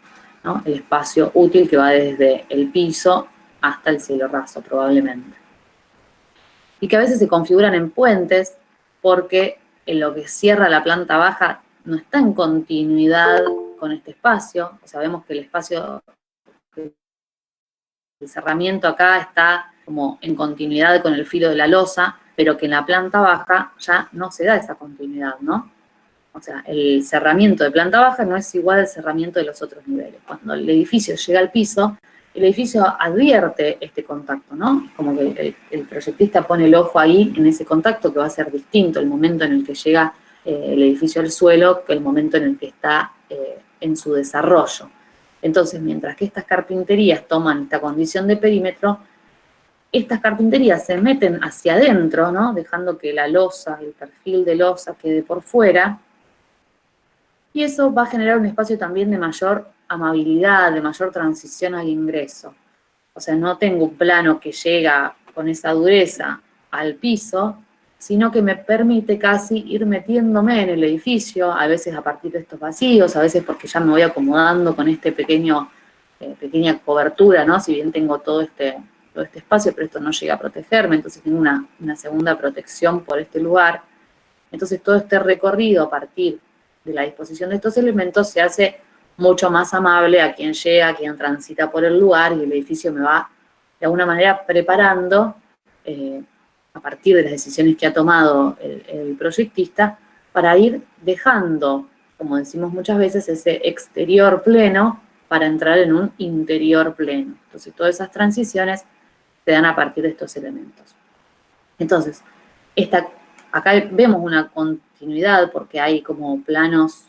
¿no?, el espacio útil que va desde el piso hasta el cielo raso, probablemente. Y que a veces se configuran en puentes porque en lo que cierra la planta baja no está en continuidad con este espacio. O sea, vemos que el espacio, el cerramiento acá está como en continuidad con el filo de la losa, pero que en la planta baja ya no se da esa continuidad, ¿no? O sea, el cerramiento de planta baja no es igual al cerramiento de los otros niveles. Cuando el edificio llega al piso, el edificio advierte este contacto, ¿no? Como que el proyectista pone el ojo ahí en ese contacto, que va a ser distinto el momento en el que llega el edificio al suelo que el momento en el que está en su desarrollo. Entonces, mientras que estas carpinterías toman esta condición de perímetro, estas carpinterías se meten hacia adentro, ¿no?, dejando que la losa, el perfil de losa quede por fuera, y eso va a generar un espacio también de mayor amabilidad, de mayor transición al ingreso. O sea, no tengo un plano que llega con esa dureza al piso, sino que me permite casi ir metiéndome en el edificio, a veces a partir de estos vacíos, a veces porque ya me voy acomodando con este pequeña cobertura, ¿no? Si bien tengo todo este espacio, pero esto no llega a protegerme, entonces tengo una segunda protección por este lugar. Entonces todo este recorrido a partir de la disposición de estos elementos se hace mucho más amable a quien llega, a quien transita por el lugar, y el edificio me va de alguna manera preparando, a partir de las decisiones que ha tomado el proyectista, para ir dejando, como decimos muchas veces, ese exterior pleno para entrar en un interior pleno. Entonces todas esas transiciones se dan a partir de estos elementos. Entonces, acá vemos una continuidad porque hay como planos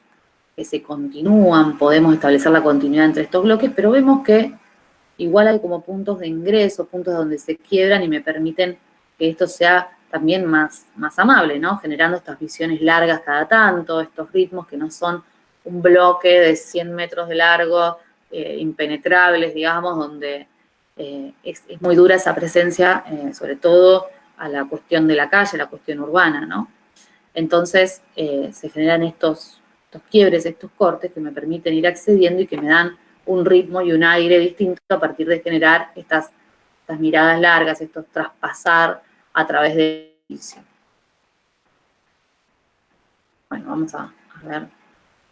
que se continúan, podemos establecer la continuidad entre estos bloques, pero vemos que igual hay como puntos de ingreso, puntos donde se quiebran y me permiten que esto sea también más amable, ¿no? Generando estas visiones largas cada tanto, estos ritmos que no son un bloque de 100 metros de largo, impenetrables, digamos, donde es muy dura esa presencia, sobre todo a la cuestión de la calle, la cuestión urbana, ¿no? Entonces, se generan estos quiebres, estos cortes que me permiten ir accediendo y que me dan un ritmo y un aire distinto a partir de generar estas miradas largas, estos traspasar a través de edición. Bueno, vamos a ver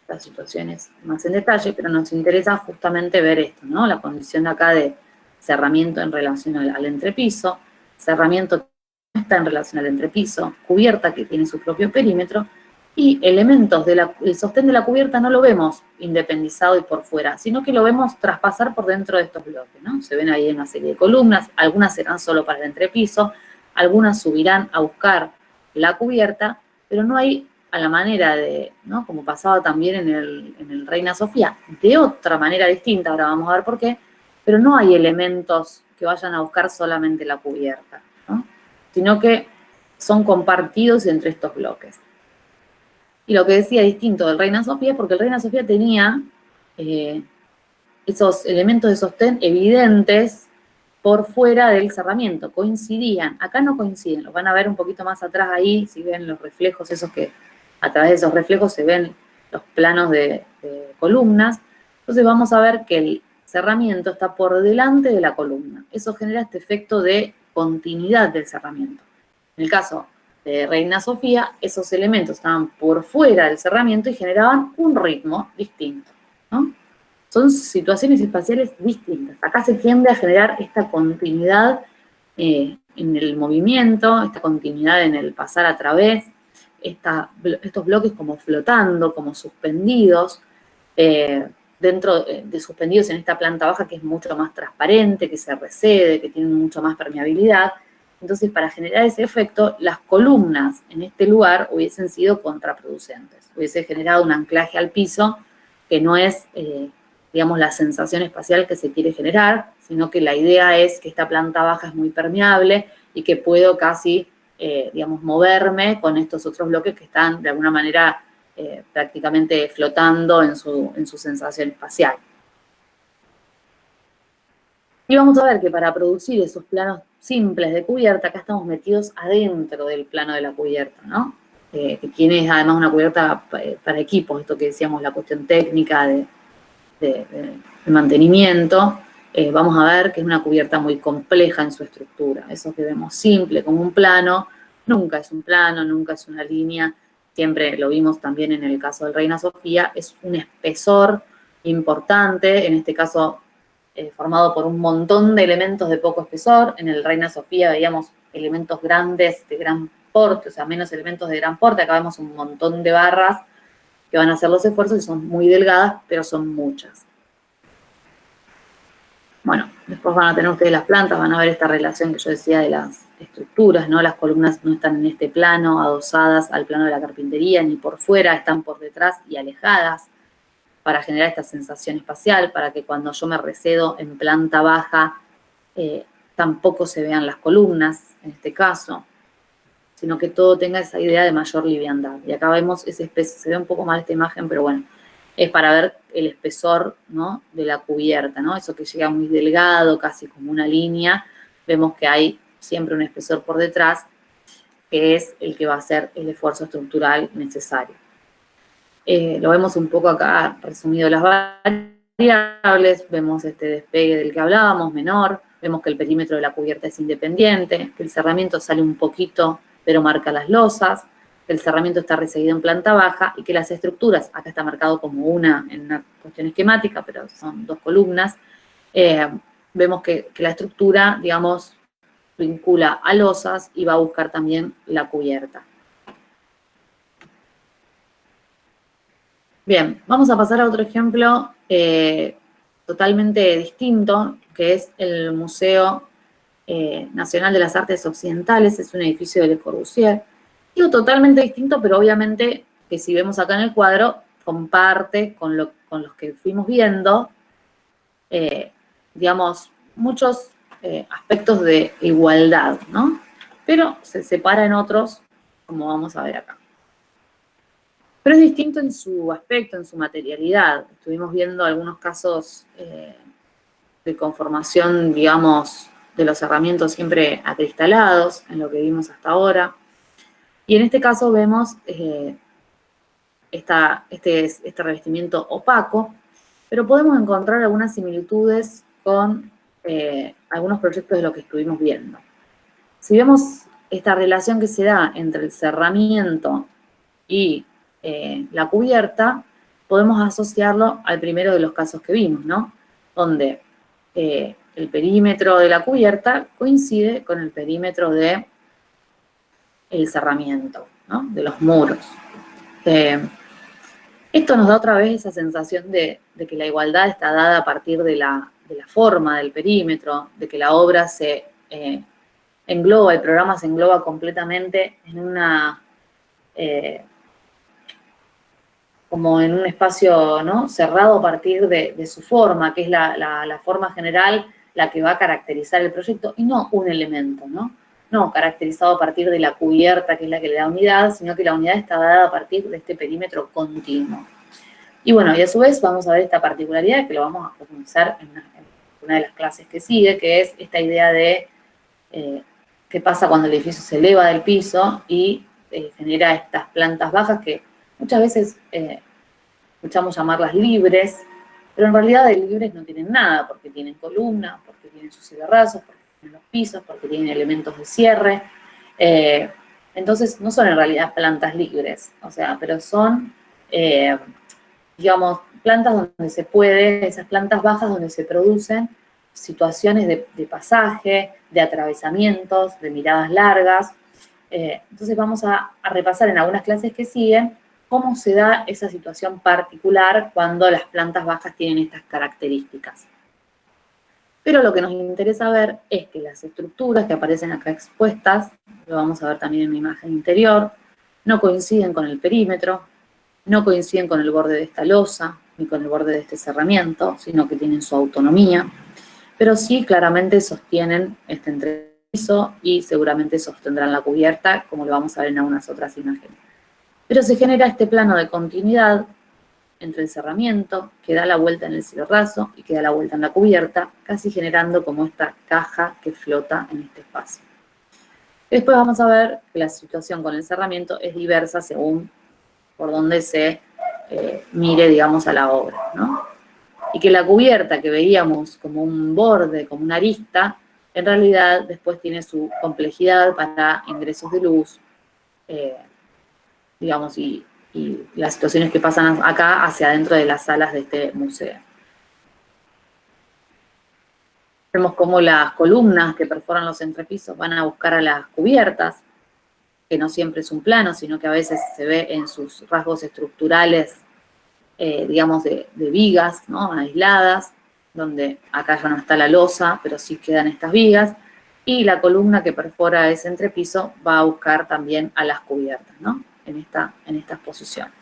las situaciones más en detalle, pero nos interesa justamente ver esto, ¿no? La condición de acá de cerramiento en relación al entrepiso, cerramiento que no está en relación al entrepiso, cubierta que tiene su propio perímetro, y elementos del sostén de la cubierta no lo vemos independizado y por fuera, sino que lo vemos traspasar por dentro de estos bloques, ¿no? Se ven ahí una serie de columnas, algunas serán solo para el entrepiso, algunas subirán a buscar la cubierta, pero no hay a la manera de, ¿no? Como pasaba también en el Reina Sofía, de otra manera distinta, ahora vamos a ver por qué, pero no hay elementos que vayan a buscar solamente la cubierta, ¿no? Sino que son compartidos entre estos bloques. Y lo que decía distinto del Reina Sofía es porque el Reina Sofía tenía esos elementos de sostén evidentes por fuera del cerramiento, coincidían. Acá no coinciden, los van a ver un poquito más atrás ahí, si ven los reflejos, esos que a través de esos reflejos se ven los planos de columnas. Entonces vamos a ver que el cerramiento está por delante de la columna. Eso genera este efecto de continuidad del cerramiento. En el caso de Reina Sofía, esos elementos estaban por fuera del cerramiento y generaban un ritmo distinto, ¿no? Son situaciones espaciales distintas. Acá se tiende a generar esta continuidad en el movimiento, esta continuidad en el pasar a través, estos bloques como flotando, como suspendidos, dentro de suspendidos en esta planta baja que es mucho más transparente, que se recede, que tiene mucho más permeabilidad. Entonces, para generar ese efecto, las columnas en este lugar hubiesen sido contraproducentes. Hubiese generado un anclaje al piso que no es, digamos, la sensación espacial que se quiere generar, sino que la idea es que esta planta baja es muy permeable y que puedo casi, digamos, moverme con estos otros bloques que están, de alguna manera, prácticamente flotando en su sensación espacial. Y vamos a ver que para producir esos planos simples de cubierta, acá estamos metidos adentro del plano de la cubierta, ¿no? Que tiene además una cubierta para equipos, esto que decíamos, la cuestión técnica de mantenimiento. Vamos a ver que es una cubierta muy compleja en su estructura. Eso que vemos simple como un plano, nunca es un plano, nunca es una línea. Siempre lo vimos también en el caso del Reina Sofía, es un espesor importante, en este caso formado por un montón de elementos de poco espesor. En el Reina Sofía veíamos elementos grandes de gran porte, o sea, menos elementos de gran porte. Acá vemos un montón de barras que van a hacer los esfuerzos y son muy delgadas, pero son muchas. Bueno, después van a tener ustedes las plantas, van a ver esta relación que yo decía de las estructuras, ¿no? Las columnas no están en este plano, adosadas al plano de la carpintería, ni por fuera, están por detrás y alejadas, para generar esta sensación espacial, para que cuando yo me recedo en planta baja, tampoco se vean las columnas, en este caso, sino que todo tenga esa idea de mayor liviandad. Y acá vemos ese espesor, se ve un poco mal esta imagen, pero bueno, es para ver el espesor, ¿no?, de la cubierta, ¿no? Eso que llega muy delgado, casi como una línea. Vemos que hay siempre un espesor por detrás, que es el que va a hacer el esfuerzo estructural necesario. Lo vemos un poco acá resumido las variables, vemos este despegue del que hablábamos, menor, vemos que el perímetro de la cubierta es independiente, que el cerramiento sale un poquito, pero marca las losas, que el cerramiento está recibido en planta baja y que las estructuras, acá está marcado como una en una cuestión esquemática, pero son dos columnas, vemos que la estructura, digamos, vincula a losas y va a buscar también la cubierta. Bien, vamos a pasar a otro ejemplo totalmente distinto, que es el Museo Nacional de las Artes Occidentales, es un edificio de Le Corbusier. Digo totalmente distinto, pero obviamente que si vemos acá en el cuadro, comparte con los que fuimos viendo, digamos, muchos aspectos de igualdad, ¿no? Pero se separa en otros, como vamos a ver acá. Pero es distinto en su aspecto, en su materialidad. Estuvimos viendo algunos casos de conformación, digamos, de los herramientas siempre acristalados, en lo que vimos hasta ahora. Y en este caso vemos este revestimiento opaco, pero podemos encontrar algunas similitudes con algunos proyectos de lo que estuvimos viendo. Si vemos esta relación que se da entre el cerramiento y la cubierta, podemos asociarlo al primero de los casos que vimos, ¿no? Donde el perímetro de la cubierta coincide con el perímetro del cerramiento, ¿no? De los muros. Esto nos da otra vez esa sensación de que la igualdad está dada a partir de la forma del perímetro, de que la obra se engloba, el programa se engloba completamente en como en un espacio, ¿no?, cerrado a partir de su forma, que es la forma general la que va a caracterizar el proyecto, y no un elemento, ¿no? No caracterizado a partir de la cubierta, que es la que le da unidad, sino que la unidad está dada a partir de este perímetro continuo. Y bueno, y a su vez vamos a ver esta particularidad, que lo vamos a profundizar en una de las clases que sigue, que es esta idea de qué pasa cuando el edificio se eleva del piso y genera estas plantas bajas que muchas veces escuchamos llamarlas libres, pero en realidad de libres no tienen nada, porque tienen columnas, porque tienen sus ciberrazos, porque tienen los pisos, porque tienen elementos de cierre. Entonces no son en realidad plantas libres, o sea, pero son, digamos, plantas donde se puede, esas plantas bajas donde se producen situaciones de pasaje, de atravesamientos, de miradas largas. Entonces vamos a repasar en algunas clases que siguen cómo se da esa situación particular cuando las plantas bajas tienen estas características. Pero lo que nos interesa ver es que las estructuras que aparecen acá expuestas, lo vamos a ver también en la imagen interior, no coinciden con el perímetro, no coinciden con el borde de esta losa, ni con el borde de este cerramiento, sino que tienen su autonomía, pero sí claramente sostienen este entrepiso y seguramente sostendrán la cubierta, como lo vamos a ver en algunas otras imágenes. Pero se genera este plano de continuidad entre el cerramiento, que da la vuelta en el ciberrazo y que da la vuelta en la cubierta, casi generando como esta caja que flota en este espacio. Después vamos a ver que la situación con el cerramiento es diversa según por donde se mire, digamos, a la obra, ¿no? Y que la cubierta que veíamos como un borde, como una arista, en realidad después tiene su complejidad para ingresos de luz, digamos, y las situaciones que pasan acá hacia adentro de las salas de este museo. Vemos cómo las columnas que perforan los entrepisos van a buscar a las cubiertas, que no siempre es un plano, sino que a veces se ve en sus rasgos estructurales, digamos, de vigas, ¿no?, aisladas, donde acá ya no está la losa, pero sí quedan estas vigas, y la columna que perfora ese entrepiso va a buscar también a las cubiertas, ¿no?, en estas posiciones.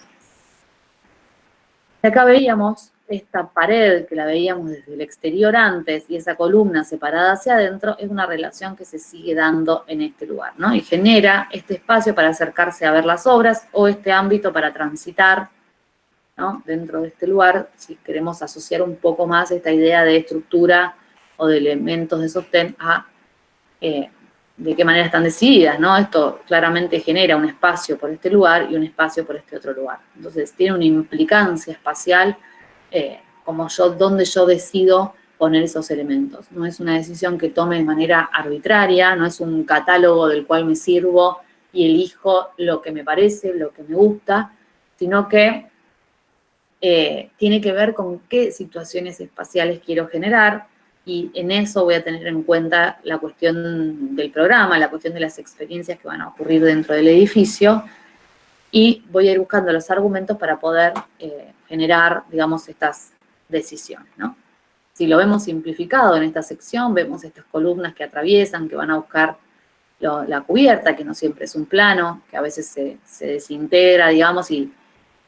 Y acá veíamos esta pared que la veíamos desde el exterior antes y esa columna separada hacia adentro, es una relación que se sigue dando en este lugar, ¿no? Y genera este espacio para acercarse a ver las obras o este ámbito para transitar, ¿no?, dentro de este lugar, si queremos asociar un poco más esta idea de estructura o de elementos de sostén a de qué manera están decididas, ¿no? Esto claramente genera un espacio por este lugar y un espacio por este otro lugar. Entonces tiene una implicancia espacial como donde yo decido poner esos elementos. No es una decisión que tome de manera arbitraria, no es un catálogo del cual me sirvo y elijo lo que me parece, lo que me gusta, sino que tiene que ver con qué situaciones espaciales quiero generar, y en eso voy a tener en cuenta la cuestión del programa, la cuestión de las experiencias que van a ocurrir dentro del edificio, y voy a ir buscando los argumentos para poder generar, digamos, estas decisiones, ¿no? Si lo vemos simplificado en esta sección, vemos estas columnas que atraviesan, que van a buscar la cubierta, que no siempre es un plano, que a veces se desintegra, digamos, y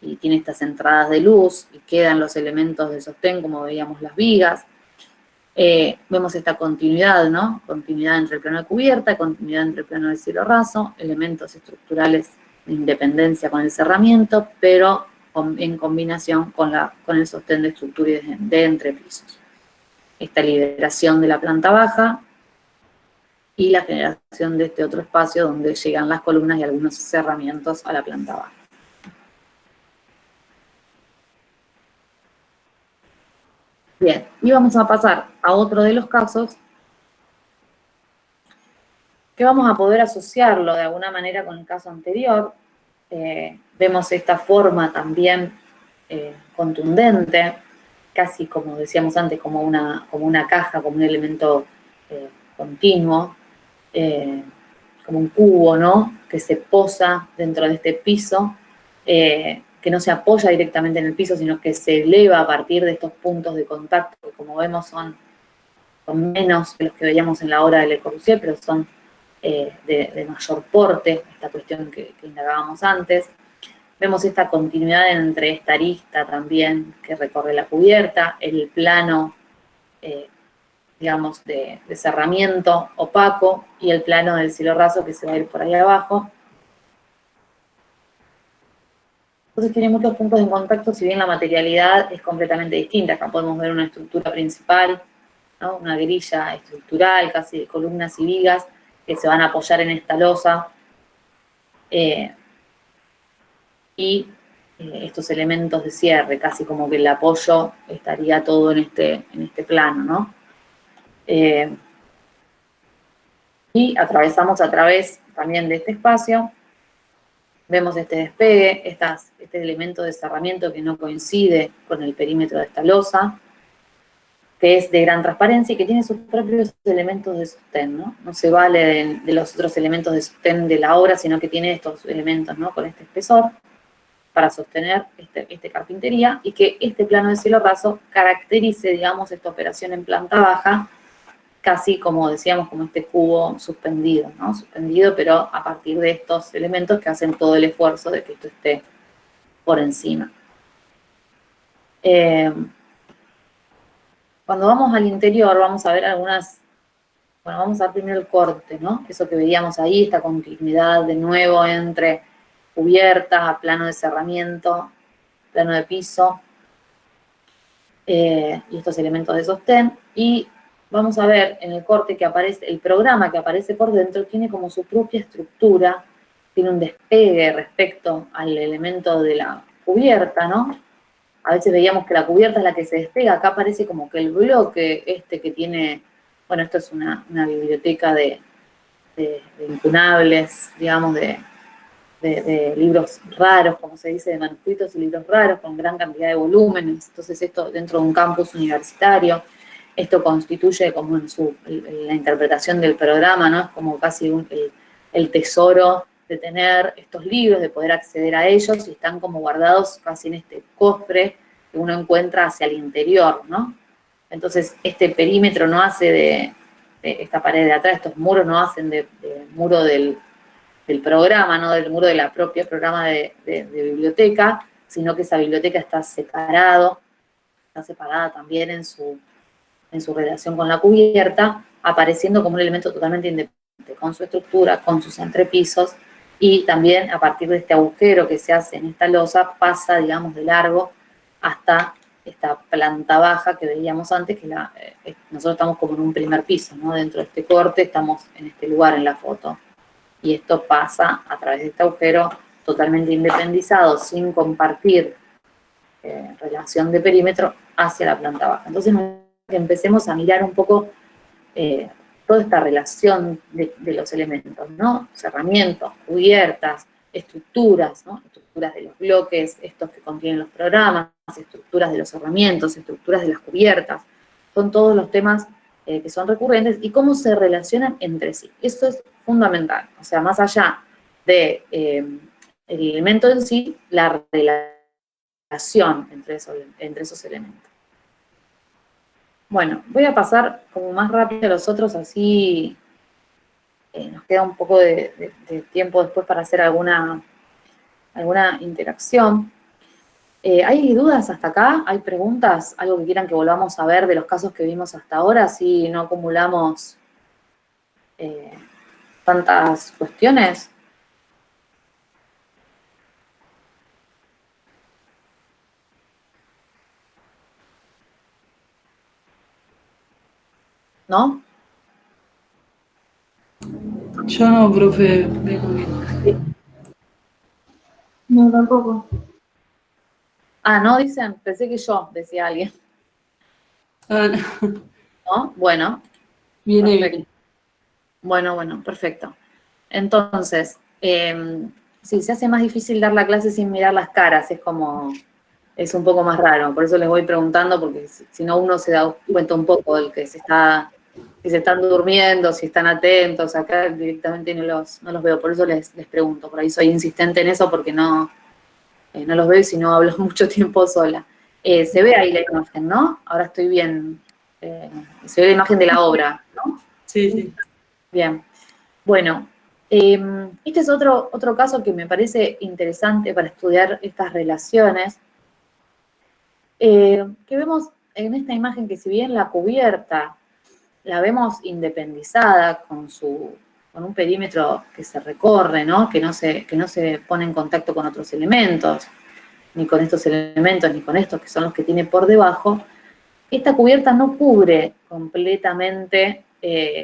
y tiene estas entradas de luz, y quedan los elementos de sostén, como veíamos las vigas. Vemos esta continuidad, ¿no? Continuidad entre el plano de cubierta, continuidad entre el plano del cielo raso, elementos estructurales de independencia con el cerramiento, pero en combinación con el sostén de estructura y de entrepisos. Esta liberación de la planta baja y la generación de este otro espacio donde llegan las columnas y algunos cerramientos a la planta baja. Bien, y vamos a pasar a otro de los casos que vamos a poder asociarlo de alguna manera con el caso anterior. Vemos esta forma también contundente, casi como decíamos antes, como una caja, como un elemento continuo, como un cubo, ¿no? Que se posa dentro de este piso, que no se apoya directamente en el piso, sino que se eleva a partir de estos puntos de contacto, que como vemos son menos que los que veíamos en la obra de Le Corbusier, pero son de mayor porte, esta cuestión que indagábamos antes. Vemos esta continuidad entre esta arista también que recorre la cubierta, el plano, digamos, de cerramiento opaco y el plano del cielo raso que se va a ir por ahí abajo. Entonces tiene muchos puntos de contacto, si bien la materialidad es completamente distinta. Acá podemos ver una estructura principal, ¿no? Una grilla estructural, casi de columnas y vigas, que se van a apoyar en esta losa. Y estos elementos de cierre, casi como que el apoyo estaría todo en este plano, ¿no? Y atravesamos a través también de este espacio. Vemos este despegue, este elemento de cerramiento que no coincide con el perímetro de esta losa, que es de gran transparencia y que tiene sus propios elementos de sostén, ¿no? No se vale de los otros elementos de sostén de la obra, sino que tiene estos elementos, ¿no? Con este espesor, para sostener este carpintería, y que este plano de cielo raso caracterice, digamos, esta operación en planta baja, casi como decíamos, como este cubo suspendido, ¿no? Suspendido, pero a partir de estos elementos que hacen todo el esfuerzo de que esto esté por encima. Cuando vamos al interior vamos a ver algunas, bueno, vamos a ver primero el corte, ¿no? Eso que veíamos ahí, esta continuidad de nuevo entre cubierta, plano de cerramiento, plano de piso, y estos elementos de sostén, y vamos a ver en el corte que aparece, el programa que aparece por dentro tiene como su propia estructura, tiene un despegue respecto al elemento de la cubierta, ¿no? A veces veíamos que la cubierta es la que se despega, acá parece como que el bloque que tiene, bueno, esto es una biblioteca de incunables, digamos, de libros raros, como se dice, de manuscritos y libros raros, con gran cantidad de volúmenes. Entonces esto dentro de un campus universitario, esto constituye como en la interpretación del programa, ¿no? Es como casi el tesoro de tener estos libros, de poder acceder a ellos, y están como guardados casi en este cofre que uno encuentra hacia el interior, ¿no? Entonces este perímetro no hace de esta pared de atrás, estos muros no hacen de muro del programa, no del muro de la propia programa de biblioteca, sino que esa biblioteca está separada también en su relación con la cubierta, apareciendo como un elemento totalmente independiente, con su estructura, con sus entrepisos, y también a partir de este agujero que se hace en esta losa, pasa, digamos, de largo hasta esta planta baja que veíamos antes, que nosotros estamos como en un primer piso, ¿no? Dentro de este corte estamos en este lugar en la foto. Y esto pasa a través de este agujero totalmente independizado, sin compartir relación de perímetro, hacia la planta baja. Entonces empecemos a mirar un poco toda esta relación de los elementos, ¿no? Cerramientos, cubiertas, estructuras, ¿no? Estructuras de los bloques, estos que contienen los programas, estructuras de los cerramientos, estructuras de las cubiertas. Son todos los temas que son recurrentes y cómo se relacionan entre sí. Eso es fundamental. O sea, más allá de el elemento en sí, la relación entre esos elementos. Bueno, voy a pasar como más rápido a los otros, así nos queda un poco de tiempo después para hacer alguna interacción. ¿Hay dudas hasta acá? ¿Hay preguntas? ¿Algo que quieran que volvamos a ver de los casos que vimos hasta ahora? Así no acumulamos tantas cuestiones. ¿No? Yo no, profe, vengo bien. No, tampoco. Ah, ¿no dicen? Pensé que yo, decía alguien. Ah, no. ¿No? Bueno, Viene perfecto. bien. Bueno, perfecto. Entonces, sí, se hace más difícil dar la clase sin mirar las caras, es un poco más raro, por eso les voy preguntando, porque si no uno se da cuenta un poco del que si se están durmiendo, si están atentos, acá directamente no los veo, por eso les pregunto, por ahí soy insistente en eso porque no los veo y si no hablo mucho tiempo sola. Se ve ahí la imagen, ¿no? Ahora estoy bien, se ve la imagen de la obra, ¿no? Sí, sí. Bien. Bueno, este es otro caso que me parece interesante para estudiar estas relaciones, que vemos en esta imagen que si bien la cubierta la vemos independizada con un perímetro que se recorre, ¿no? Que no se pone en contacto con otros elementos, ni con estos elementos, ni con estos que son los que tiene por debajo, esta cubierta no cubre completamente,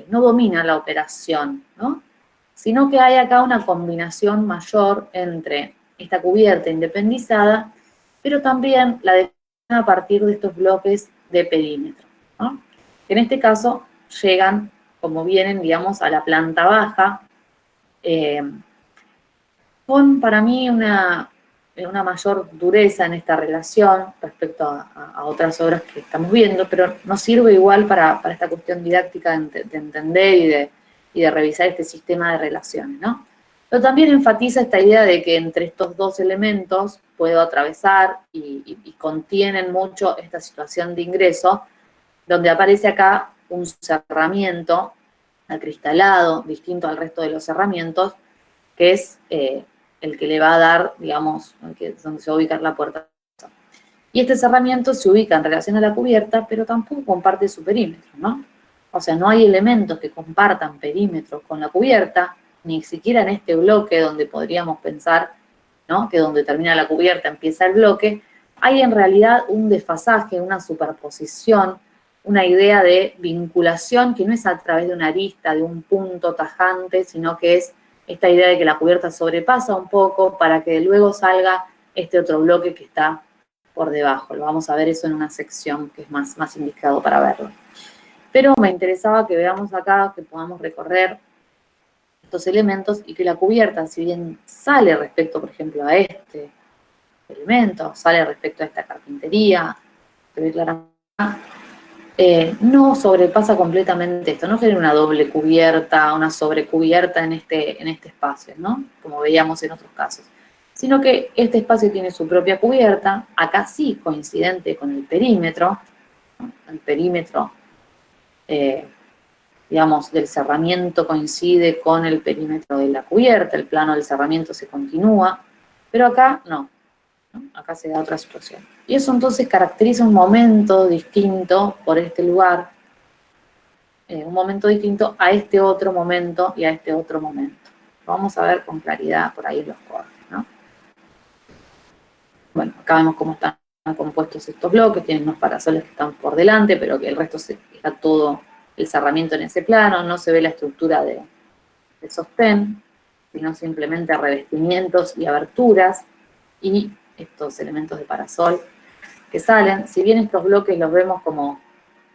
no domina la operación, ¿no? Sino que hay acá una combinación mayor entre esta cubierta independizada, pero también la definición a partir de estos bloques de perímetro, ¿no? Que en este caso llegan, como vienen, digamos, a la planta baja, con, para mí, una mayor dureza en esta relación respecto a otras obras que estamos viendo, pero nos sirve igual para esta cuestión didáctica de entender y de revisar este sistema de relaciones, ¿no? Pero también enfatiza esta idea de que entre estos dos elementos puedo atravesar y contienen mucho esta situación de ingreso, donde aparece acá un cerramiento acristalado, distinto al resto de los cerramientos, que es el que le va a dar, digamos, donde se va a ubicar la puerta. Y este cerramiento se ubica en relación a la cubierta, pero tampoco comparte su perímetro, ¿no? O sea, no hay elementos que compartan perímetros con la cubierta, ni siquiera en este bloque donde podríamos pensar, ¿no?, que donde termina la cubierta empieza el bloque, hay en realidad un desfasaje, una superposición, una idea de vinculación que no es a través de una arista, de un punto tajante, sino que es esta idea de que la cubierta sobrepasa un poco para que luego salga este otro bloque que está por debajo. Lo vamos a ver eso en una sección que es más indicado para verlo. Pero me interesaba que veamos acá, que podamos recorrer estos elementos y que la cubierta, si bien sale respecto, por ejemplo, a este elemento, sale respecto a esta carpintería, se ve claramente, no sobrepasa completamente esto, no genera una doble cubierta, una sobrecubierta en este espacio, ¿no? Como veíamos en otros casos. Sino que este espacio tiene su propia cubierta, acá sí coincidente con el perímetro, ¿no? El perímetro, digamos, del cerramiento coincide con el perímetro de la cubierta, el plano del cerramiento se continúa, pero acá no. Acá se da otra situación. Y eso entonces caracteriza un momento distinto por este lugar, un momento distinto a este otro momento y a este otro momento. Lo vamos a ver con claridad por ahí en los cortes, ¿no? Bueno, acá vemos cómo están compuestos estos bloques, tienen unos parasoles que están por delante, pero que el resto está todo el cerramiento en ese plano, no se ve la estructura de sostén, sino simplemente revestimientos y aberturas, y estos elementos de parasol que salen. Si bien estos bloques los vemos como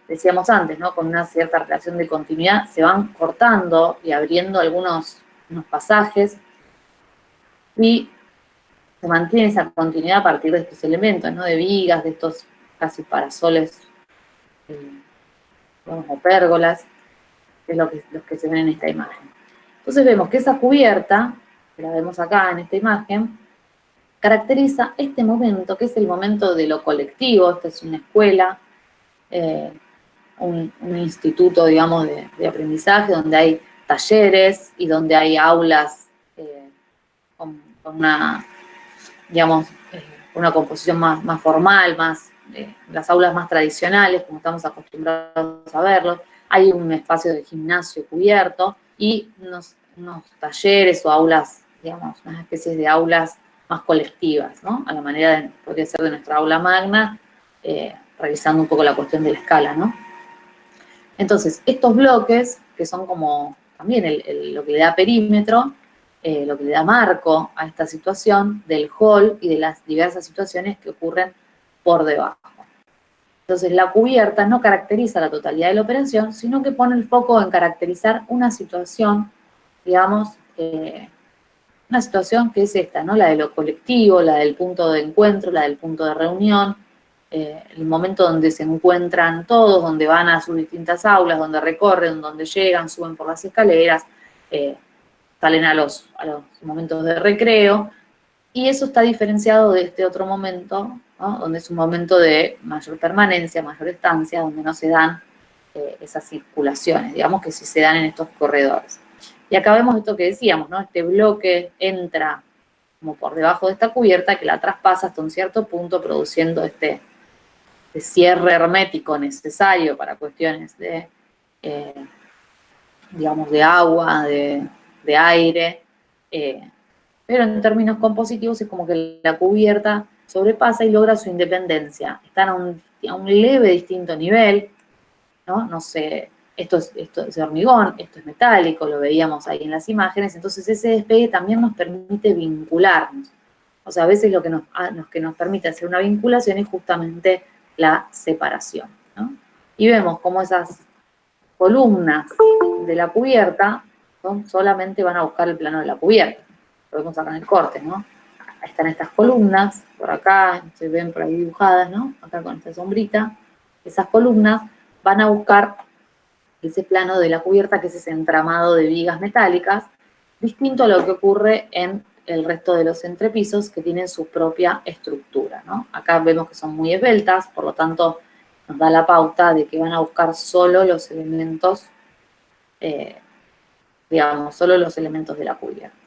decíamos antes, ¿no?, con una cierta relación de continuidad, se van cortando y abriendo unos pasajes y se mantiene esa continuidad a partir de estos elementos, ¿no?, de vigas, de estos casi parasoles, como pérgolas, que es los que se ven en esta imagen. Entonces vemos que esa cubierta, que la vemos acá en esta imagen, caracteriza este momento, que es el momento de lo colectivo. Esta es una escuela, un instituto, digamos, de aprendizaje, donde hay talleres y donde hay aulas con una, digamos, una composición más formal, las aulas más tradicionales, como estamos acostumbrados a verlo. Hay un espacio de gimnasio cubierto y unos talleres o aulas, digamos, unas especies de aulas más colectivas, ¿no? A la manera, podría ser de nuestra aula magna, revisando un poco la cuestión de la escala, ¿no? Entonces, estos bloques, que son como también lo que le da perímetro, lo que le da marco a esta situación del hall y de las diversas situaciones que ocurren por debajo. Entonces, la cubierta no caracteriza la totalidad de la operación, sino que pone el foco en caracterizar una situación, digamos, una situación que es esta, ¿no? La de lo colectivo, la del punto de encuentro, la del punto de reunión, el momento donde se encuentran todos, donde van a sus distintas aulas, donde recorren, donde llegan, suben por las escaleras, salen a los momentos de recreo, y eso está diferenciado de este otro momento, ¿no? Donde es un momento de mayor permanencia, mayor estancia, donde no se dan esas circulaciones, digamos que sí se dan en estos corredores. Y acá vemos esto que decíamos, ¿no? Este bloque entra como por debajo de esta cubierta que la traspasa hasta un cierto punto, produciendo este cierre hermético necesario para cuestiones de, digamos, de agua, de aire, pero en términos compositivos es como que la cubierta sobrepasa y logra su independencia. Están a un leve distinto nivel, ¿no? No sé, esto es hormigón, esto es metálico, lo veíamos ahí en las imágenes, entonces ese despegue también nos permite vincularnos. O sea, a veces lo que nos permite hacer una vinculación es justamente la separación, ¿no? Y vemos cómo esas columnas de la cubierta solamente van a buscar el plano de la cubierta. Lo vemos acá en el corte, ¿no? Ahí están estas columnas, por acá, se ven por ahí dibujadas, ¿no? Acá con esta sombrita. Esas columnas van a buscar ese plano de la cubierta, que es ese entramado de vigas metálicas, distinto a lo que ocurre en el resto de los entrepisos, que tienen su propia estructura, ¿no? Acá vemos que son muy esbeltas, por lo tanto nos da la pauta de que van a buscar solo los elementos, digamos, solo los elementos de la cubierta.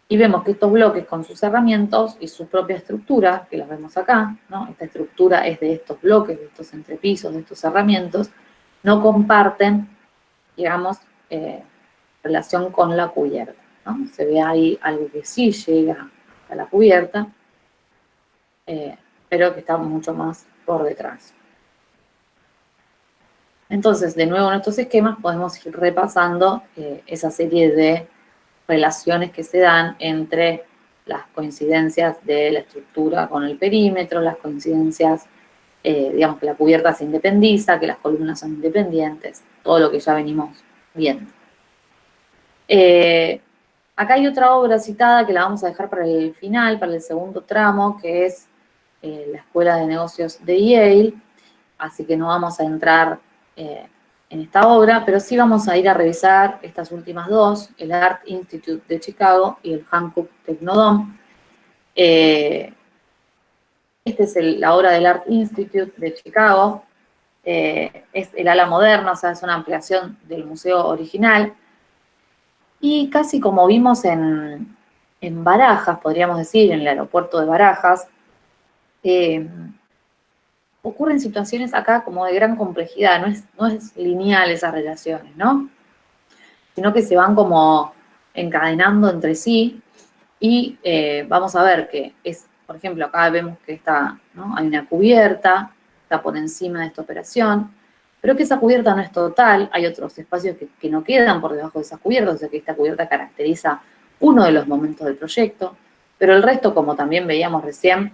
Y vemos que estos bloques con sus cerramientos y su propia estructura, que los vemos acá, ¿no? Esta estructura es de estos bloques, de estos entrepisos, de estos cerramientos, no comparten, digamos, relación con la cubierta, ¿no? Se ve ahí algo que sí llega a la cubierta, pero que está mucho más por detrás. Entonces, de nuevo en estos esquemas podemos ir repasando esa serie de relaciones que se dan entre las coincidencias de la estructura con el perímetro, las coincidencias, digamos, que la cubierta se independiza, que las columnas son independientes, todo lo que ya venimos viendo. Acá hay otra obra citada que la vamos a dejar para el final, para el segundo tramo, que es la Escuela de Negocios de Yale, así que no vamos a entrar en esta obra, pero sí vamos a ir a revisar estas últimas dos, el Art Institute de Chicago y el Hankook Technodome. Esta es la obra del Art Institute de Chicago, es el ala moderna, o sea, es una ampliación del museo original, y casi como vimos en Barajas, podríamos decir, en el aeropuerto de Barajas, ocurren situaciones acá como de gran complejidad, no es lineal esas relaciones, ¿no? Sino que se van como encadenando entre sí y vamos a ver que es, por ejemplo, acá vemos que está, ¿no? Hay una cubierta, está por encima de esta operación, pero que esa cubierta no es total, hay otros espacios que no quedan por debajo de esa cubierta, o sea que esta cubierta caracteriza uno de los momentos del proyecto, pero el resto, como también veíamos recién,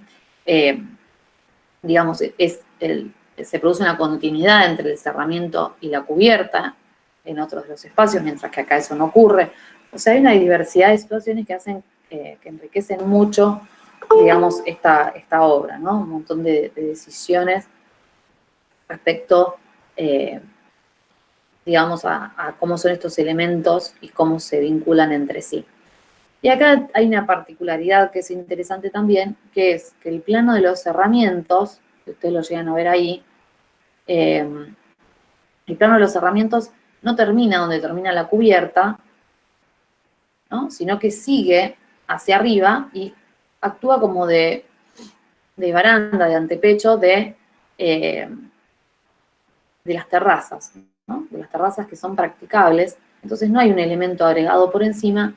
digamos, se produce una continuidad entre el cerramiento y la cubierta en otros de los espacios, mientras que acá eso no ocurre. O sea, hay una diversidad de situaciones que hacen, que enriquecen mucho, digamos, esta obra, ¿no? Un montón de decisiones respecto, digamos, a cómo son estos elementos y cómo se vinculan entre sí. Y acá hay una particularidad que es interesante también, que es que el plano de los cerramientos, que ustedes lo llegan a ver ahí, el plano de los cerramientos no termina donde termina la cubierta, ¿no? Sino que sigue hacia arriba y actúa como de baranda, de antepecho de las terrazas, ¿no? De las terrazas que son practicables. Entonces no hay un elemento agregado por encima,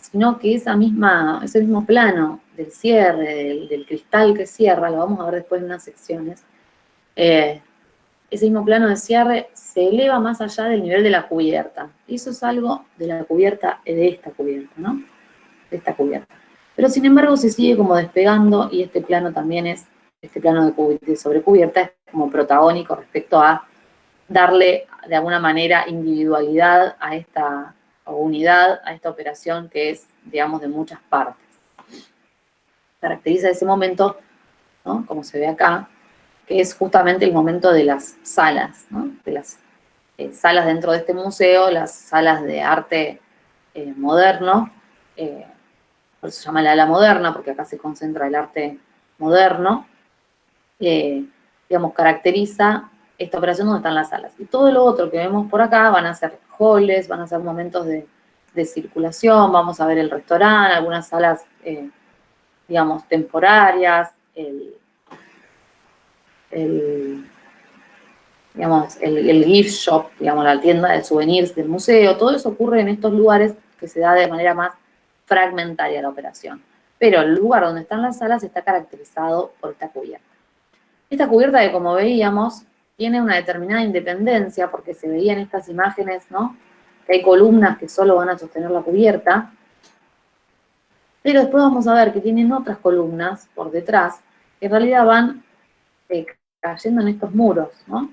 sino que ese mismo plano del cierre, del cristal que cierra, lo vamos a ver después en unas secciones, ese mismo plano de cierre se eleva más allá del nivel de la cubierta. Y eso es algo de la cubierta, de esta cubierta, ¿no? De esta cubierta. Pero sin embargo se sigue como despegando y este plano también es, este plano de sobrecubierta es como protagónico respecto a darle de alguna manera individualidad a esta, o unidad a esta operación que es, digamos, de muchas partes. Caracteriza ese momento, ¿no? Como se ve acá, que es justamente el momento de las salas, ¿no? De las salas dentro de este museo, las salas de arte moderno, por eso se llama la ala moderna, porque acá se concentra el arte moderno, digamos, caracteriza esta operación donde están las salas. Y todo lo otro que vemos por acá van a ser halls, van a ser momentos de circulación, vamos a ver el restaurante, algunas salas, digamos, temporarias, digamos, el gift shop, digamos, la tienda de souvenirs del museo, todo eso ocurre en estos lugares que se da de manera más fragmentaria la operación. Pero el lugar donde están las salas está caracterizado por esta cubierta. Esta cubierta que, como veíamos, tiene una determinada independencia, porque se veía en estas imágenes, ¿no? Que hay columnas que solo van a sostener la cubierta, pero después vamos a ver que tienen otras columnas por detrás, que en realidad van cayendo en estos muros, ¿no?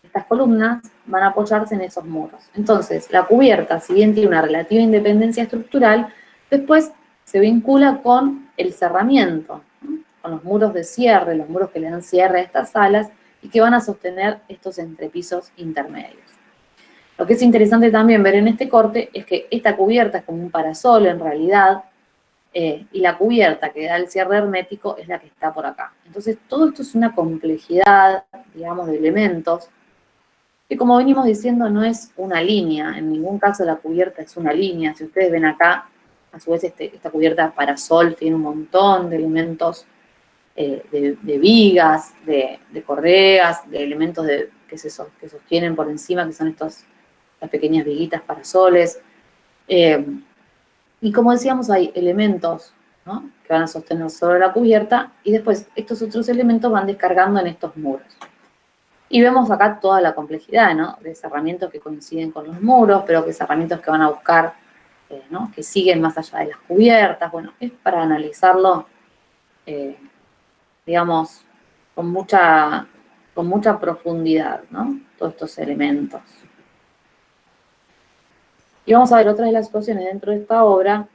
Estas columnas van a apoyarse en esos muros. Entonces, la cubierta, si bien tiene una relativa independencia estructural, después se vincula con el cerramiento, ¿no? Con los muros de cierre, los muros que le dan cierre a estas salas y que van a sostener estos entrepisos intermedios. Lo que es interesante también ver en este corte es que esta cubierta es como un parasol en realidad, y la cubierta que da el cierre hermético es la que está por acá. Entonces, todo esto es una complejidad, digamos, de elementos, que como venimos diciendo no es una línea, en ningún caso la cubierta es una línea. Si ustedes ven acá, a su vez esta cubierta parasol tiene un montón de elementos de vigas, de correas, de elementos que sostienen por encima, que son las pequeñas viguitas parasoles. Y como decíamos, hay elementos, ¿no? Que van a sostener sobre la cubierta y después estos otros elementos van descargando en estos muros. Y vemos acá toda la complejidad, ¿no? De cerramientos que coinciden con los muros, pero que cerramientos que van a buscar, ¿no? Que siguen más allá de las cubiertas. Bueno, es para analizarlo, digamos, con mucha profundidad, ¿no? Todos estos elementos. Y vamos a ver otra de las situaciones dentro de esta obra,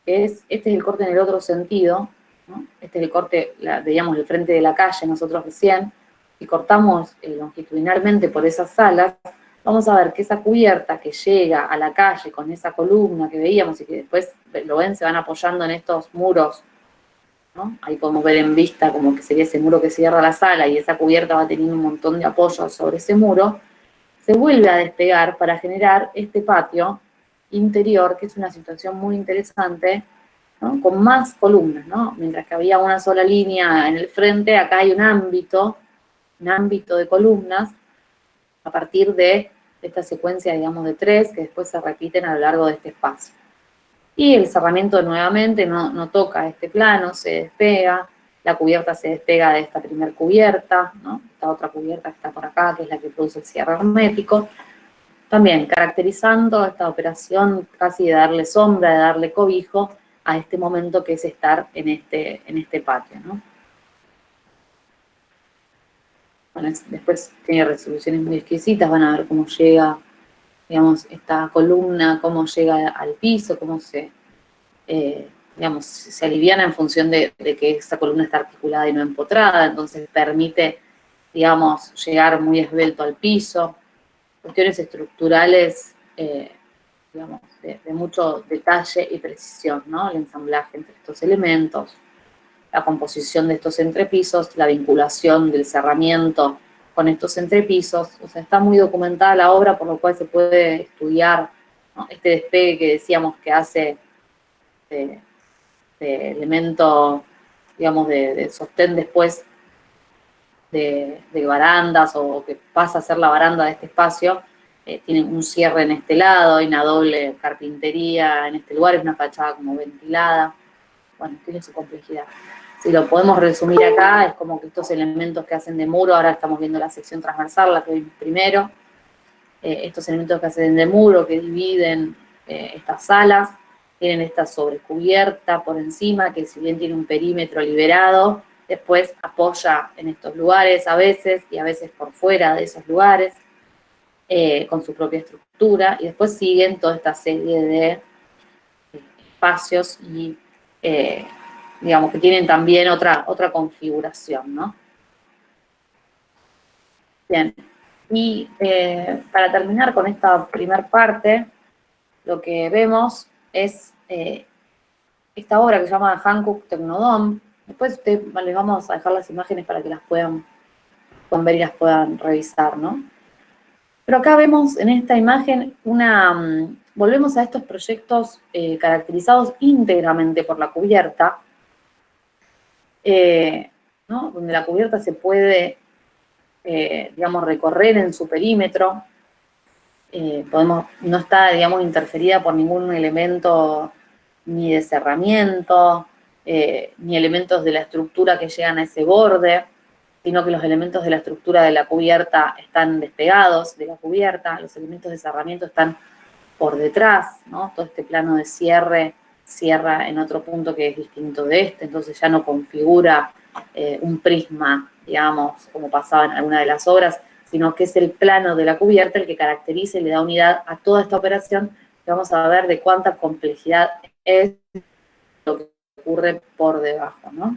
que es, este es el corte en el otro sentido, ¿no? Este es el corte, veíamos el frente de la calle nosotros recién, y cortamos longitudinalmente por esas salas, vamos a ver que esa cubierta que llega a la calle con esa columna que veíamos y que después, lo ven, se van apoyando en estos muros, ¿no? Ahí podemos ver en vista como que sería ese muro que cierra la sala y esa cubierta va teniendo un montón de apoyos sobre ese muro, se vuelve a despegar para generar este patio interior, que es una situación muy interesante, ¿no? Con más columnas, ¿no? Mientras que había una sola línea en el frente, acá hay un ámbito de columnas a partir de esta secuencia, digamos, de 3, que después se repiten a lo largo de este espacio. Y el cerramiento nuevamente no toca este plano, se despega, la cubierta se despega de esta primer cubierta, ¿no? Esta otra cubierta que está por acá, que es la que produce el cierre hermético. También caracterizando esta operación casi de darle sombra, de darle cobijo a este momento que es estar en este patio, ¿no? Bueno, después tiene resoluciones muy exquisitas, van a ver cómo llega, digamos, esta columna, cómo llega al piso, cómo digamos, se aliviana en función de que esta columna está articulada y no empotrada, entonces permite, digamos, llegar muy esbelto al piso. Cuestiones estructurales, digamos, de mucho detalle y precisión, ¿no? El ensamblaje entre estos elementos, la composición de estos entrepisos, la vinculación del cerramiento con estos entrepisos, o sea, está muy documentada la obra, por lo cual se puede estudiar, ¿no? Este despegue que decíamos que hace elemento, digamos, de sostén después de barandas, o que pasa a ser la baranda de este espacio, tiene un cierre en este lado, hay una doble carpintería en este lugar, es una fachada como ventilada, bueno, tiene su complejidad. Si lo podemos resumir acá, es como que estos elementos que hacen de muro, ahora estamos viendo la sección transversal, la que vimos primero, estos elementos que hacen de muro, que dividen estas salas, tienen esta sobrecubierta por encima, que si bien tiene un perímetro liberado, después apoya en estos lugares a veces, y a veces por fuera de esos lugares, con su propia estructura, y después siguen toda esta serie de espacios y, digamos, que tienen también otra configuración, ¿no? Bien, y para terminar con esta primera parte, lo que vemos es esta obra que se llama Hankook Technodome. Después les vamos a dejar las imágenes para que las puedan ver y las puedan revisar, ¿no? Pero acá vemos en esta imagen volvemos a estos proyectos caracterizados íntegramente por la cubierta, ¿no? Donde la cubierta se puede, digamos, recorrer en su perímetro, no está, digamos, interferida por ningún elemento ni de cerramiento, ni elementos de la estructura que llegan a ese borde, sino que los elementos de la estructura de la cubierta están despegados de la cubierta, los elementos de cerramiento están por detrás, ¿no? Todo este plano de cierre cierra en otro punto que es distinto de este, entonces ya no configura un prisma, digamos, como pasaba en alguna de las obras, sino que es el plano de la cubierta el que caracteriza y le da unidad a toda esta operación, que vamos a ver de cuánta complejidad es lo que ocurre por debajo, ¿no?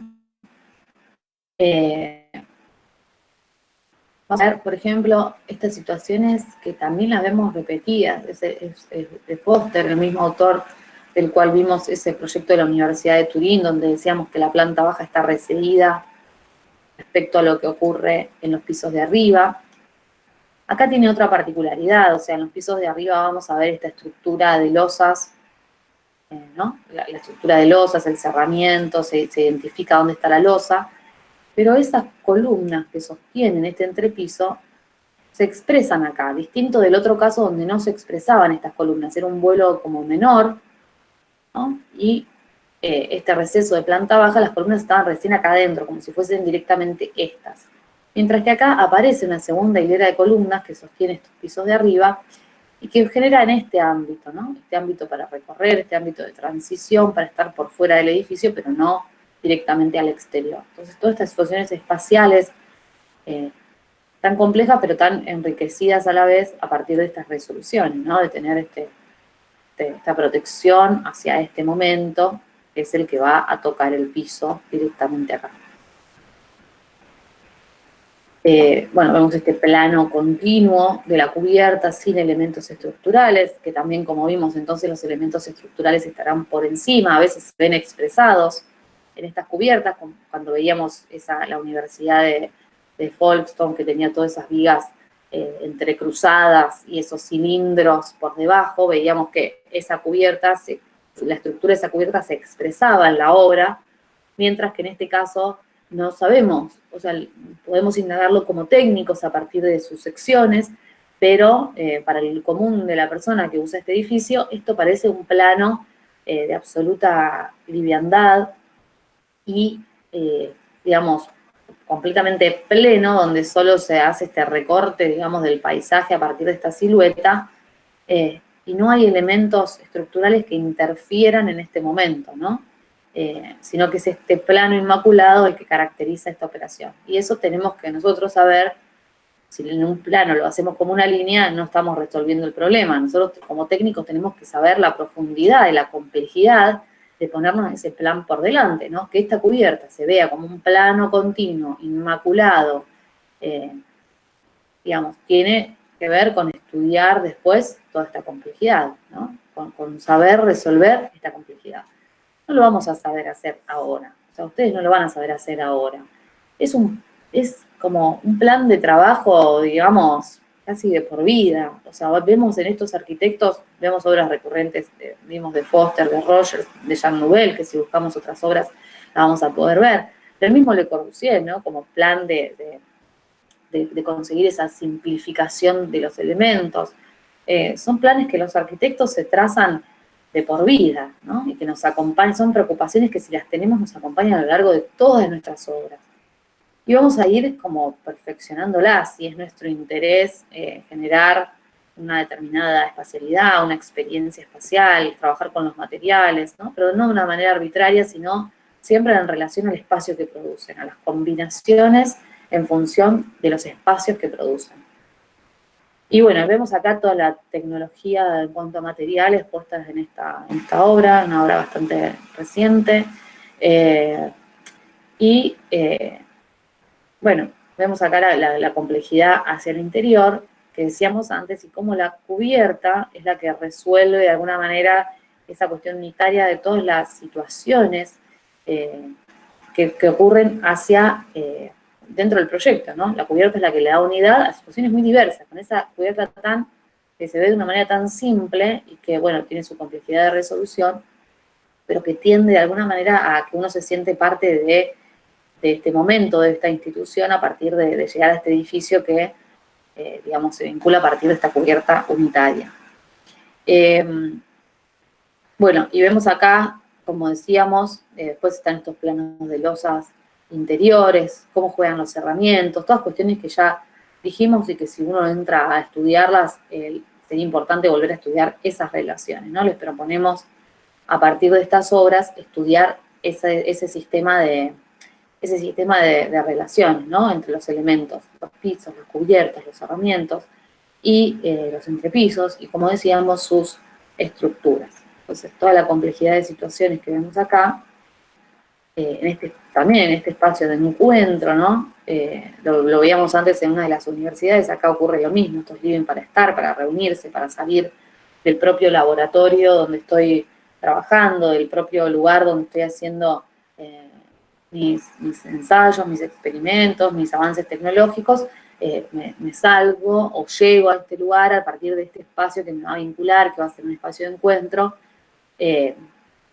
Vamos a ver, por ejemplo, estas situaciones que también las vemos repetidas. Es de Foster, el mismo autor del cual vimos ese proyecto de la Universidad de Turín, donde decíamos que la planta baja está recedida respecto a lo que ocurre en los pisos de arriba. Acá tiene otra particularidad, o sea, en los pisos de arriba vamos a ver esta estructura de losas, ¿no? La estructura de losas, el cerramiento, se identifica dónde está la losa, pero esas columnas que sostienen este entrepiso se expresan acá, distinto del otro caso donde no se expresaban estas columnas, era un vuelo como menor, ¿no? Y este receso de planta baja, las columnas estaban recién acá adentro, como si fuesen directamente estas. Mientras que acá aparece una segunda hilera de columnas que sostiene estos pisos de arriba y que generan este ámbito, ¿no? Este ámbito para recorrer, este ámbito de transición, para estar por fuera del edificio, pero no directamente al exterior. Entonces, todas estas situaciones espaciales tan complejas, pero tan enriquecidas a la vez a partir de estas resoluciones, ¿no? De tener esta protección hacia este momento, que es el que va a tocar el piso directamente acá. Bueno, vemos este plano continuo de la cubierta sin elementos estructurales, que también, como vimos, entonces los elementos estructurales estarán por encima, a veces se ven expresados en estas cubiertas, cuando veíamos la Universidad de Folkestone, que tenía todas esas vigas entrecruzadas y esos cilindros por debajo, veíamos que esa cubierta, la estructura de esa cubierta se expresaba en la obra, mientras que en este caso no sabemos, o sea, podemos indagarlo como técnicos a partir de sus secciones, pero para el común de la persona que usa este edificio, esto parece un plano de absoluta liviandad y, digamos, completamente pleno, donde solo se hace este recorte, digamos, del paisaje a partir de esta silueta, y no hay elementos estructurales que interfieran en este momento, ¿no? Sino que es este plano inmaculado el que caracteriza esta operación. Y eso tenemos que nosotros saber, si en un plano lo hacemos como una línea, no estamos resolviendo el problema. Nosotros como técnicos tenemos que saber la profundidad y la complejidad de ponernos ese plan por delante, ¿no? Que esta cubierta se vea como un plano continuo, inmaculado, digamos, tiene que ver con estudiar después toda esta complejidad, ¿no? Con saber resolver esta complejidad. No lo vamos a saber hacer ahora, o sea, ustedes no lo van a saber hacer ahora. Es como un plan de trabajo, digamos, casi de por vida. O sea, vemos en estos arquitectos, vemos obras recurrentes, vimos de Foster, de Rogers, de Jean Nouvel, que si buscamos otras obras la vamos a poder ver. Del mismo Le Corbusier, ¿no? Como plan de conseguir esa simplificación de los elementos. Son planes que los arquitectos se trazan de por vida, ¿no? Y que nos acompañan, son preocupaciones que si las tenemos nos acompañan a lo largo de todas nuestras obras. Y vamos a ir como perfeccionándolas, si es nuestro interés generar una determinada espacialidad, una experiencia espacial, trabajar con los materiales, ¿no? Pero no de una manera arbitraria, sino siempre en relación al espacio que producen, a las combinaciones en función de los espacios que producen. Y bueno, vemos acá toda la tecnología en cuanto a materiales puestas en esta obra, una obra bastante reciente. Bueno, vemos acá la complejidad hacia el interior, que decíamos antes, y cómo la cubierta es la que resuelve de alguna manera esa cuestión unitaria de todas las situaciones que ocurren hacia dentro del proyecto, ¿no? La cubierta es la que le da unidad a situaciones muy diversas, con esa cubierta que se ve de una manera tan simple y que, bueno, tiene su complejidad de resolución, pero que tiende de alguna manera a que uno se siente parte de este momento, de esta institución, a partir de llegar a este edificio que, digamos, se vincula a partir de esta cubierta unitaria. Bueno, y vemos acá, como decíamos, después están estos planos de losas interiores, cómo juegan los cerramientos, todas cuestiones que ya dijimos y que si uno entra a estudiarlas, sería importante volver a estudiar esas relaciones, ¿no? Les proponemos, a partir de estas obras, estudiar ese sistema de relaciones, ¿no? Entre los elementos, los pisos, las cubiertas, los cerramientos y los entrepisos, y como decíamos, sus estructuras. Entonces, toda la complejidad de situaciones que vemos acá, también en este espacio de encuentro, ¿no? Lo veíamos antes en una de las universidades, acá ocurre lo mismo, estos living para estar, para reunirse, para salir del propio laboratorio donde estoy trabajando, del propio lugar donde estoy haciendo mis ensayos, mis experimentos, mis avances tecnológicos, me salgo o llego a este lugar a partir de este espacio que me va a vincular, que va a ser un espacio de encuentro,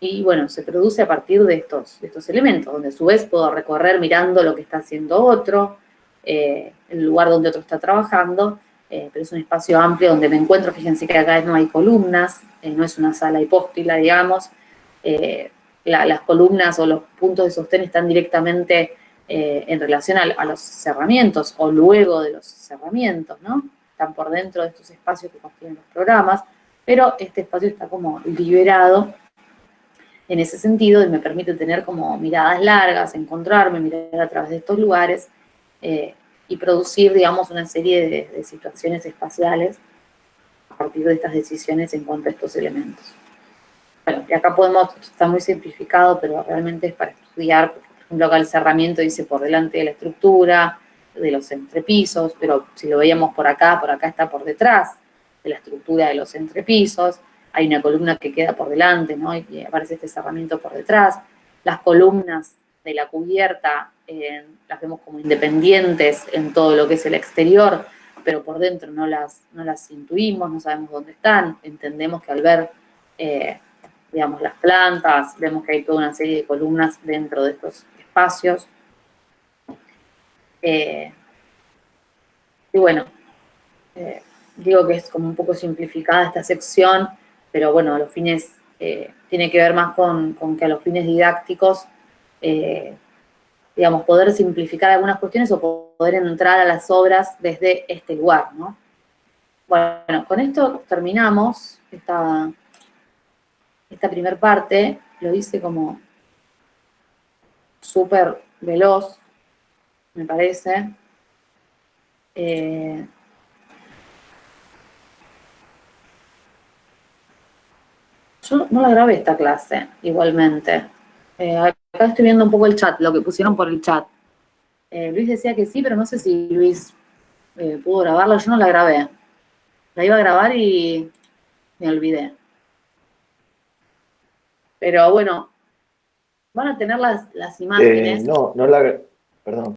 y bueno, se produce a partir de estos elementos, donde a su vez puedo recorrer mirando lo que está haciendo otro, el lugar donde otro está trabajando, pero es un espacio amplio donde me encuentro. Fíjense que acá no hay columnas, no es una sala hipóstila, digamos. Las columnas o los puntos de sostén están directamente en relación a los cerramientos o luego de los cerramientos, ¿no? Están por dentro de estos espacios que contienen los programas, pero este espacio está como liberado en ese sentido y me permite tener como miradas largas, encontrarme, mirar a través de estos lugares y producir, digamos, una serie de situaciones espaciales a partir de estas decisiones en cuanto a estos elementos. Bueno, y acá podemos, está muy simplificado, pero realmente es para estudiar, por ejemplo, acá el cerramiento dice por delante de la estructura, de los entrepisos, pero si lo veíamos por acá está por detrás de la estructura de los entrepisos. Hay una columna que queda por delante, ¿no? Y aparece este cerramiento por detrás. Las columnas de la cubierta las vemos como independientes en todo lo que es el exterior, pero por dentro no las intuimos, no sabemos dónde están. Entendemos que al ver, digamos, las plantas, vemos que hay toda una serie de columnas dentro de estos espacios. Y bueno, digo que es como un poco simplificada esta sección, pero bueno, a los fines, tiene que ver más con que a los fines didácticos, digamos, poder simplificar algunas cuestiones o poder entrar a las obras desde este lugar, ¿no? Bueno, con esto terminamos esta primer parte. Lo hice como súper veloz, me parece. Yo no la grabé esta clase, igualmente. Acá estoy viendo un poco el chat, lo que pusieron por el chat. Luis decía que sí, pero no sé si Luis pudo grabarla. Yo no la grabé. La iba a grabar y me olvidé. Pero bueno, van a tener las imágenes. Perdón.